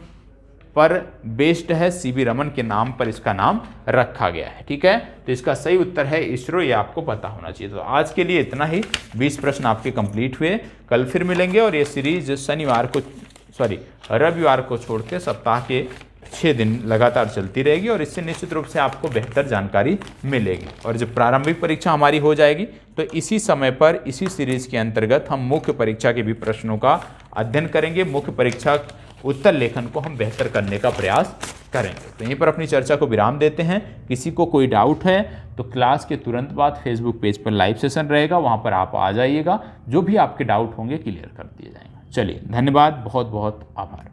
पर बेस्ड है, सीवी रमन के नाम पर इसका नाम रखा गया है। ठीक है, तो इसका सही उत्तर है इसरो, ये आपको पता होना चाहिए। तो आज के लिए इतना ही, 20 प्रश्न आपके कंप्लीट हुए। कल फिर मिलेंगे और ये सीरीज रविवार को छोड़ के सप्ताह के 6 दिन लगातार चलती रहेगी और इससे निश्चित रूप से आपको बेहतर जानकारी मिलेगी। और जब प्रारंभिक परीक्षा हमारी हो जाएगी तो इसी समय पर इसी सीरीज के अंतर्गत हम मुख्य परीक्षा के भी प्रश्नों का अध्ययन करेंगे। मुख्य परीक्षा उत्तर लेखन को हम बेहतर करने का प्रयास करेंगे। तो यहीं पर अपनी चर्चा को विराम देते हैं। किसी को कोई डाउट है तो क्लास के तुरंत बाद फेसबुक पेज पर लाइव सेशन रहेगा, वहाँ पर आप आ जाइएगा। जो भी आपके डाउट होंगे क्लियर कर दिए जाएंगे। चलिए, धन्यवाद, बहुत बहुत आभार।